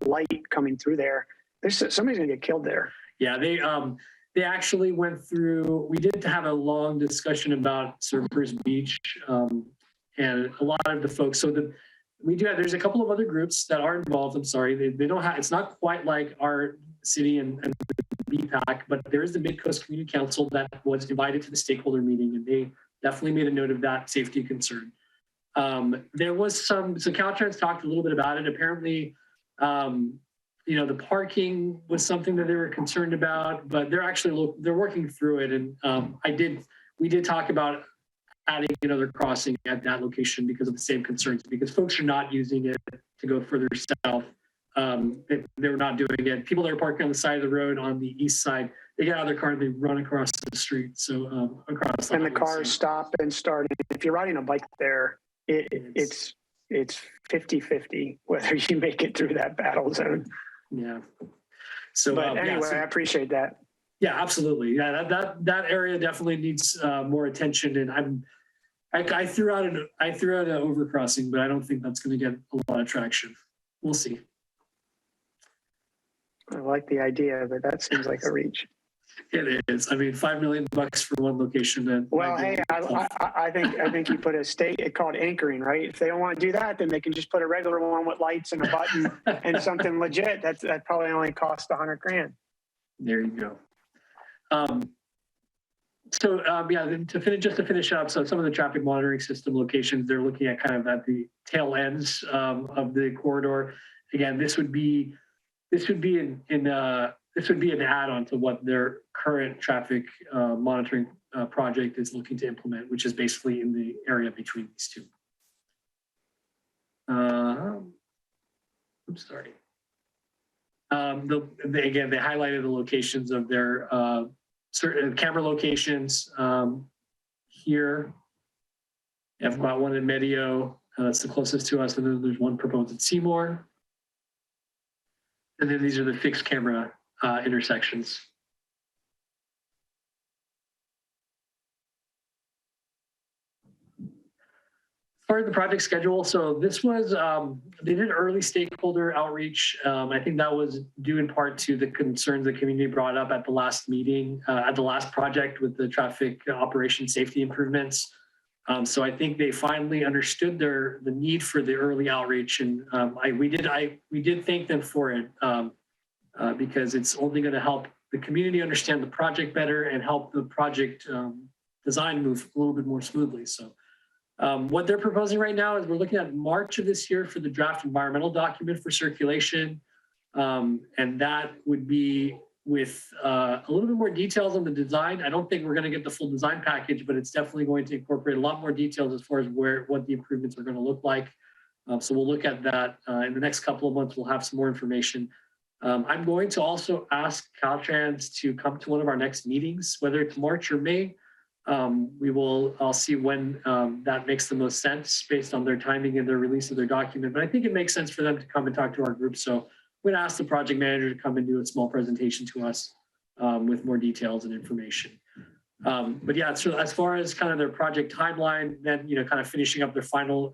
F: light coming through there. Somebody's gonna get killed there.
A: Yeah, they actually went through. We did have a long discussion about Surfers Beach, and a lot of the folks. So there's a couple of other groups that are involved. I'm sorry, they don't have. It's not quite like our city and the BPAC, but there is the Mid-Coast Community Council that was invited to the stakeholder meeting, and they definitely made a note of that safety concern. There was some, so Caltrain's talked a little bit about it. Apparently, the parking was something that they were concerned about, but they're working through it. And we did talk about adding another crossing at that location because of the same concerns, because folks are not using it to go further south. They're not doing it. People that are parking on the side of the road on the east side, they get out of their car and they run across the street. So across
F: and the cars stop and start. If you're riding a bike there, it's 50-50 whether you make it through that battle zone.
A: Yeah. So,
F: but anyway, I appreciate that.
A: Yeah, absolutely. Yeah, that area definitely needs more attention. And I threw out an overcrossing, but I don't think that's going to get a lot of traction. We'll see.
F: I like the idea, but that seems like a reach.
A: It is. I mean, $5 million for one location. And
F: well, hey, I think you put a state called anchoring, right? If they don't want to do that, then they can just put a regular one with lights and a button and something legit. That probably only costs $100,000.
A: There you go. To finish up, so some of the traffic monitoring system locations, they're looking at kind of at the tail ends of the corridor. Again, this would be an add-on to what their current traffic monitoring project is looking to implement, which is basically in the area between these two. I'm sorry. Again, they highlighted the locations of their certain camera locations here. I've got one in Medio, that's the closest to us, and then there's one proposed at Seymour. And then these are the fixed camera intersections. Part of the project schedule. So this was, they did early stakeholder outreach. I think that was due in part to the concerns the community brought up at the last meeting, at the last project with the traffic operation safety improvements. So I think they finally understood the need for the early outreach, and we did thank them for it because it's only going to help the community understand the project better and help the project design move a little bit more smoothly. So. What they're proposing right now is we're looking at March of this year for the draft environmental document for circulation. And that would be with a little bit more details on the design. I don't think we're going to get the full design package, but it's definitely going to incorporate a lot more details as far as what the improvements are going to look like. So we'll look at that in the next couple of months. We'll have some more information. I'm going to also ask Caltrans to come to one of our next meetings, whether it's March or May. I'll see when that makes the most sense based on their timing and their release of their document. But I think it makes sense for them to come and talk to our group. So I'm going to ask the project manager to come and do a small presentation to us with more details and information. But yeah, so as far as kind of their project timeline, then, kind of finishing up their final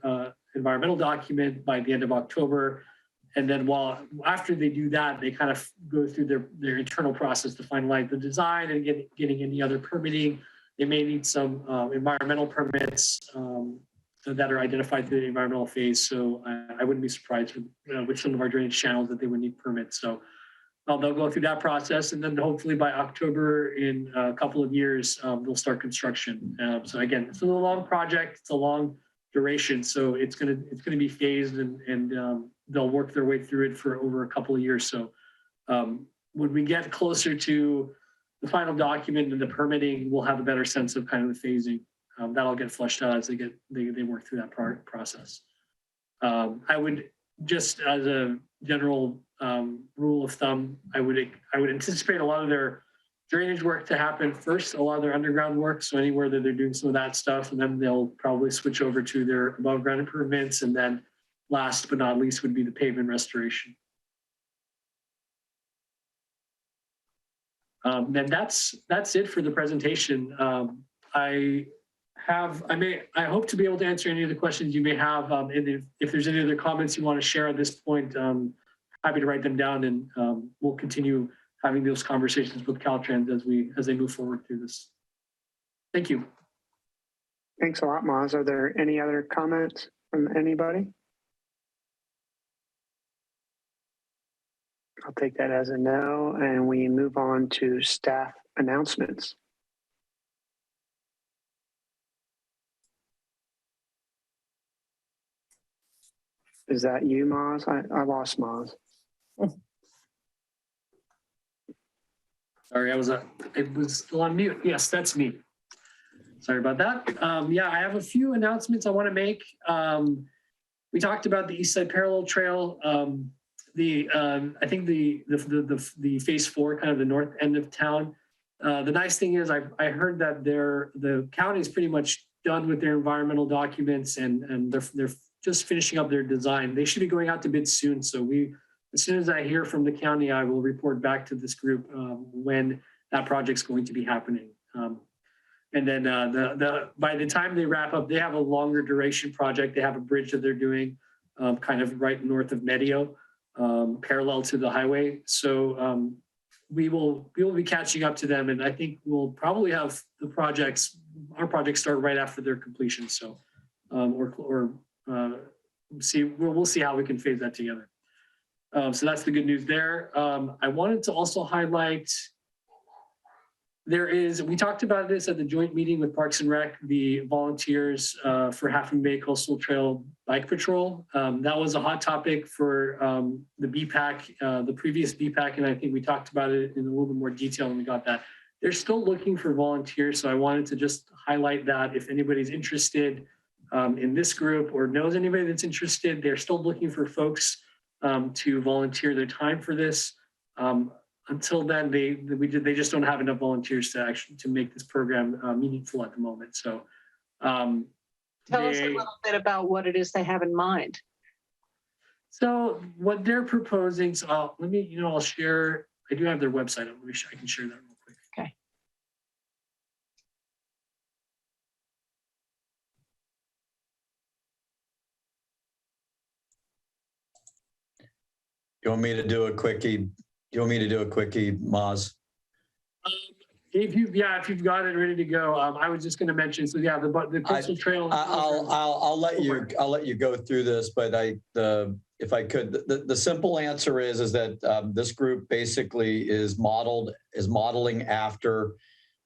A: environmental document by the end of October. And then after they do that, they kind of go through their internal process to finalize the design and getting any other permitting. They may need some environmental permits that are identified through the environmental phase. So I wouldn't be surprised with some of our drainage channels that they would need permits. So they'll go through that process. And then hopefully by October in a couple of years, they'll start construction. So again, it's a long project. It's a long duration. So it's gonna be phased and they'll work their way through it for over a couple of years. So when we get closer to the final document and the permitting, we'll have a better sense of kind of the phasing. That'll get fleshed out as they work through that process. I would just, as a general rule of thumb, I would anticipate a lot of their drainage work to happen first, a lot of their underground work. So anywhere that they're doing some of that stuff, and then they'll probably switch over to their above ground improvements. And then last but not least would be the pavement restoration. And that's it for the presentation. I hope to be able to answer any of the questions you may have. And if there's any other comments you want to share at this point, happy to write them down, and we'll continue having those conversations with Caltrans as they move forward through this. Thank you.
F: Thanks a lot, Maz. Are there any other comments from anybody? I'll take that as a no, and we move on to staff announcements. Is that you, Maz? I lost Maz.
A: Sorry, I was still on mute. Yes, that's me. Sorry about that. Yeah, I have a few announcements I want to make. We talked about the East Side Parallel Trail. I think the phase 4, kind of the north end of town. The nice thing is I heard that the county is pretty much done with their environmental documents and they're just finishing up their design. They should be going out to bid soon. So as soon as I hear from the county, I will report back to this group when that project's going to be happening. And then by the time they wrap up, they have a longer duration project. They have a bridge that they're doing kind of right north of Medio, parallel to the highway. So we will be catching up to them. And I think we'll probably have our projects start right after their completion. So, we'll see how we can phase that together. So that's the good news there. I wanted to also highlight, we talked about this at the joint meeting with Parks and Rec, the volunteers for Half Moon Bay Coastal Trail Bike Patrol. That was a hot topic for the BPAC, the previous BPAC, and I think we talked about it in a little bit more detail when we got that. They're still looking for volunteers, so I wanted to just highlight that if anybody's interested in this group or knows anybody that's interested, they're still looking for folks to volunteer their time for this. Until then, they just don't have enough volunteers to make this program meaningful at the moment. So,
D: tell us a little bit about what it is they have in mind.
A: So, what they're proposing. So, I'll share. I do have their website. I can share that real quick.
D: Okay.
I: You want me to do a quickie? Maz?
A: If you've got it ready to go, I was just going to mention. So yeah, the coastal trail.
I: I'll let you go through this, but if I could, the simple answer is that this group basically is modeling after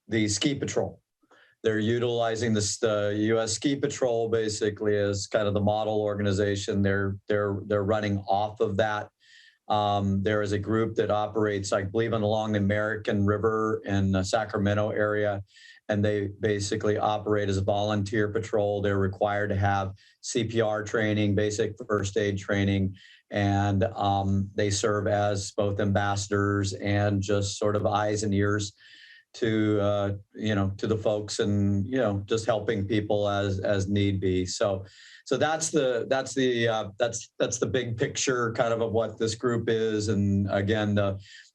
I: the ski patrol. They're utilizing the U.S. Ski Patrol basically as kind of the model organization. They're running off of that. There is a group that operates, I believe, along the American River in the Sacramento area, and they basically operate as a volunteer patrol. They're required to have CPR training, basic first aid training, and they serve as both ambassadors and just sort of eyes and ears to the folks, and just helping people as need be. So that's the big picture kind of what this group is. And again,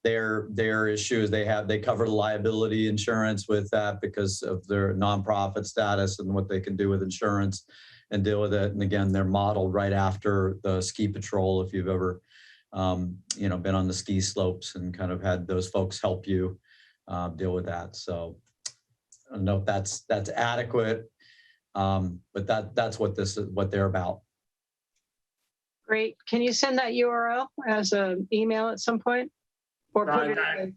I: their issue is they cover liability insurance with that because of their nonprofit status and what they can do with insurance and deal with it. And again, they're modeled right after the ski patrol. If you've ever been on the ski slopes and kind of had those folks help you deal with that. So I don't know if that's adequate. But that's what they're about.
D: Great. Can you send that URL as an email at some point? Or put it in?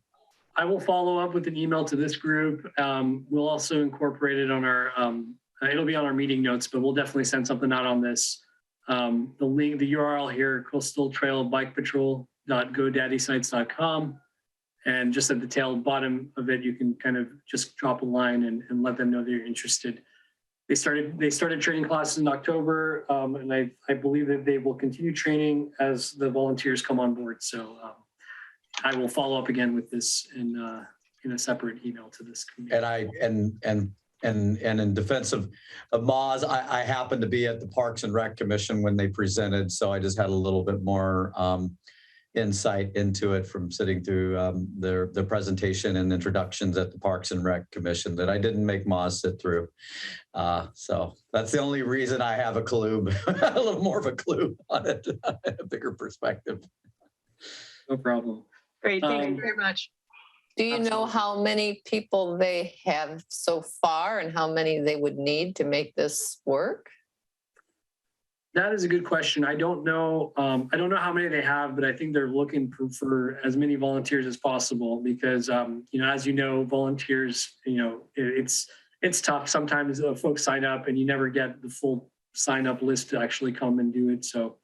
A: I will follow up with an email to this group. We'll also incorporate it on our, it'll be on our meeting notes, but we'll definitely send something out on this. The link, the URL here, coastaltrailbikepatrol.godaddysnites.com. And just at the tail bottom of it, you can kind of just drop a line and let them know that you're interested. They started training classes in October, and I believe that they will continue training as the volunteers come on board. So I will follow up again with this in a separate email to this community.
I: And in defense of Maz, I happened to be at the Parks and Rec Commission when they presented, so I just had a little bit more insight into it from sitting through the presentation and introductions at the Parks and Rec Commission that I didn't make Maz sit through. So that's the only reason I have a clue, a little more of a clue on it, a bigger perspective.
A: No problem.
D: Great, thank you very much.
H: Do you know how many people they have so far and how many they would need to make this work?
A: That is a good question. I don't know. I don't know how many they have, but I think they're looking for as many volunteers as possible because, as you know, volunteers, it's tough. Sometimes folks sign up and you never get the full sign up list to actually come and do it. So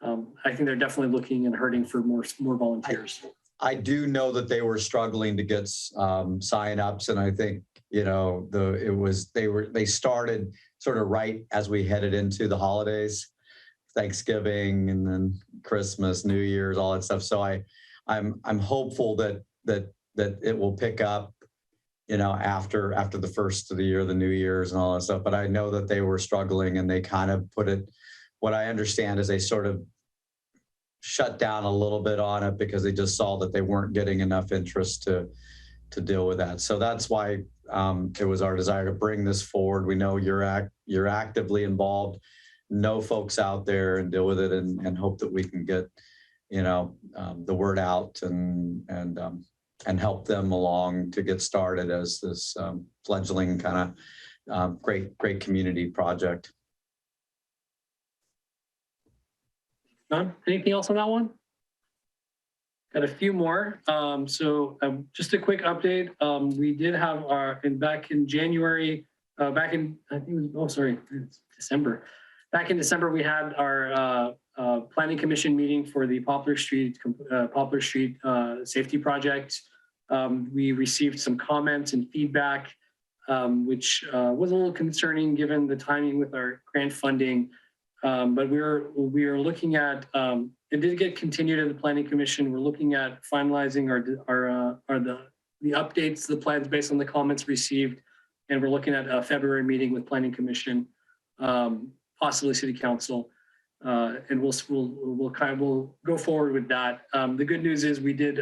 A: I think they're definitely looking and hurting for more volunteers.
I: I do know that they were struggling to get signups, and I think they started sort of right as we headed into the holidays, Thanksgiving, and then Christmas, New Year's, all that stuff. So I'm hopeful that it will pick up, after the first of the year, the New Year's, and all that stuff. But I know that they were struggling, and they kind of put it. What I understand is they sort of shut down a little bit on it because they just saw that they weren't getting enough interest to deal with that. So that's why it was our desire to bring this forward. We know you're actively involved, know folks out there, and deal with it, and hope that we can get the word out and help them along to get started as this fledgling kind of great community project.
A: John, anything else on that one? Got a few more. Just a quick update. We did have back in January, December. Back in December, we had our Planning Commission meeting for the Poplar Street Safety Project. We received some comments and feedback, which was a little concerning given the timing with our grant funding. But we are looking at, it did get continued at the Planning Commission. We're looking at finalizing the updates to the plans based on the comments received. And we're looking at a February meeting with Planning Commission, possibly City Council. And we'll go forward with that. The good news is we did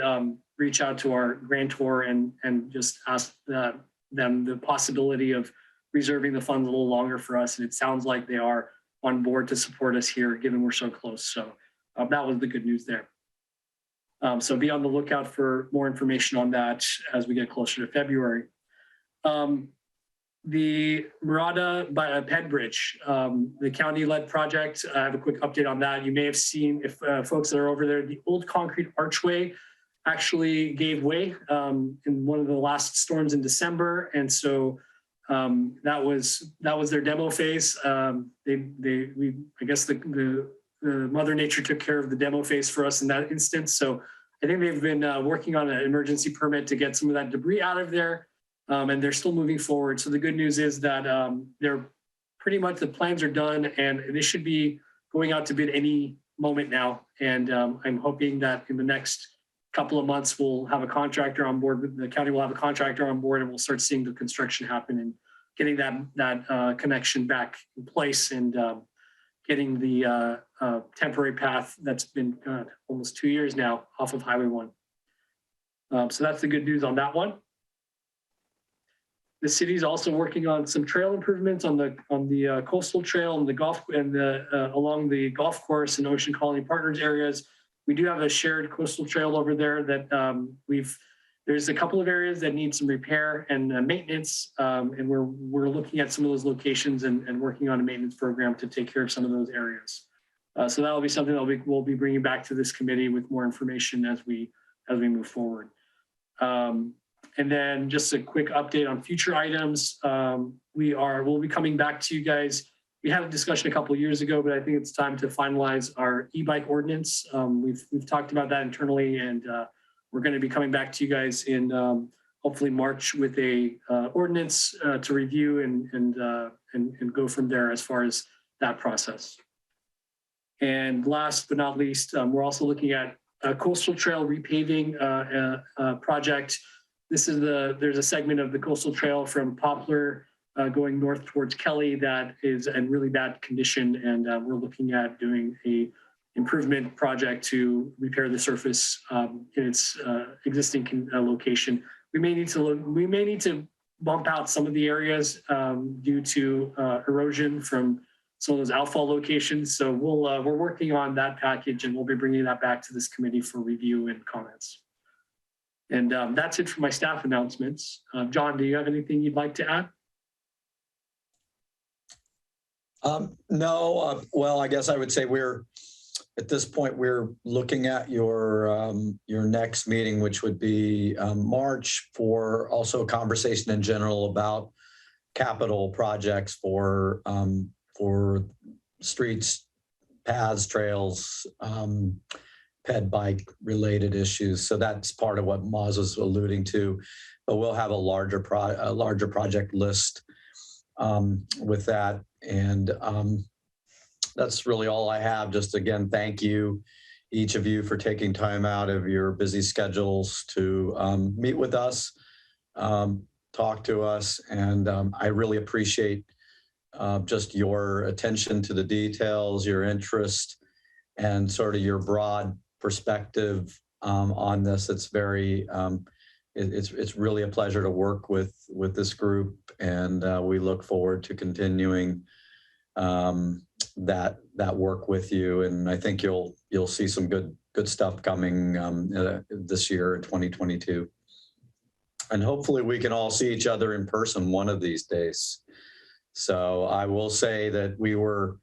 A: reach out to our grantor and just ask them the possibility of reserving the funds a little longer for us. And it sounds like they are on board to support us here, given we're so close. So that was the good news there. So be on the lookout for more information on that as we get closer to February. The Murata Ped Bridge, the county-led project, I have a quick update on that. You may have seen, if folks that are over there, the old concrete archway actually gave way in one of the last storms in December. And so that was their demo phase. I guess the Mother Nature took care of the demo phase for us in that instance. So I think they've been working on an emergency permit to get some of that debris out of there, and they're still moving forward. So the good news is that they're pretty much, the plans are done, and they should be going out to bid any moment now. And I'm hoping that in the next couple of months, we'll have a contractor on board. The county will have a contractor on board, and we'll start seeing the construction happen and getting that connection back in place, and getting the temporary path that's been almost 2 years now off of Highway 1. So that's the good news on that one. The city's also working on some trail improvements on the coastal trail and along the golf course and Ocean Colony Partners areas. We do have a shared coastal trail over there that there's a couple of areas that need some repair and maintenance, and we're looking at some of those locations and working on a maintenance program to take care of some of those areas. So that will be something that we'll be bringing back to this committee with more information as we move forward. And then just a quick update on future items. We'll be coming back to you guys. We had a discussion a couple of years ago, but I think it's time to finalize our e-bike ordinance. We've talked about that internally, and we're going to be coming back to you guys in hopefully March with a ordinance to review and go from there as far as that process. And last but not least, we're also looking at a coastal trail repaving project. There's a segment of the coastal trail from Poplar going north towards Kelly that is in really bad condition, and we're looking at doing a improvement project to repair the surface in its existing location. We may need to bump out some of the areas due to erosion from some of those outfall locations. So we're working on that package, and we'll be bringing that back to this committee for review and comments. And that's it for my staff announcements. John, do you have anything you'd like to add?
I: No. Well, I guess I would say at this point, we're looking at your next meeting, which would be March, for also a conversation in general about capital projects for streets paths, trails, ped bike related issues. So that's part of what Moz was alluding to. But we'll have a larger project list with that. And that's really all I have. Just again, thank you, each of you, for taking time out of your busy schedules to meet with us, talk to us. And I really appreciate just your attention to the details, your interest, and sort of your broad perspective on this. It's very, it's really a pleasure to work with this group, and we look forward to continuing that work with you. And I think you'll see some good stuff coming this year in 2022. And hopefully we can all see each other in person one of these days. So I will say that we were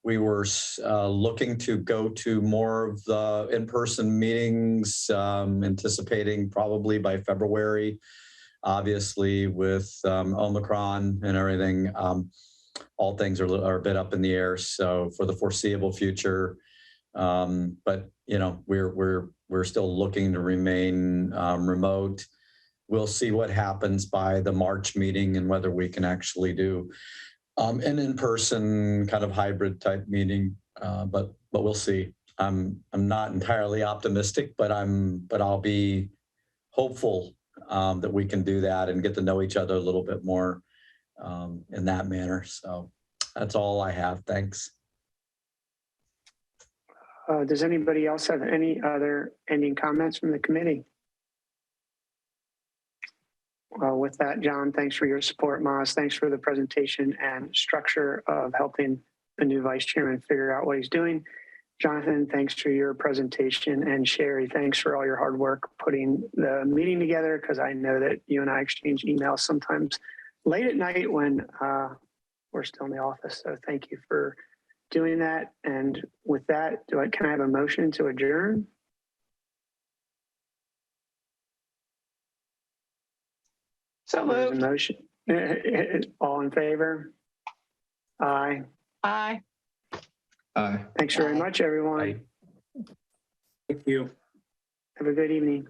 I: looking to go to more of the in-person meetings, anticipating probably by February. Obviously, with Omicron and everything, all things are a bit up in the air. So for the foreseeable future, but you know, we're still looking to remain remote. We'll see what happens by the March meeting and whether we can actually do an in-person kind of hybrid type meeting, but we'll see. I'm not entirely optimistic, but I'll be hopeful that we can do that and get to know each other a little bit more in that manner. So that's all I have. Thanks.
F: Does anybody else have any other ending comments from the committee? Well, with that, John, thanks for your support. Moz, thanks for the presentation and structure of helping the new vice chairman figure out what he's doing. Jonathan, thanks for your presentation. And Sherry, thanks for all your hard work putting the meeting together, because I know that you and I exchange emails sometimes late at night when we're still in the office. So thank you for doing that. And with that, can I have a motion to adjourn?
D: So moved.
F: Motion. All in favor? Aye.
D: Aye.
F: Thanks very much, everyone.
A: Thank you.
F: Have a good evening.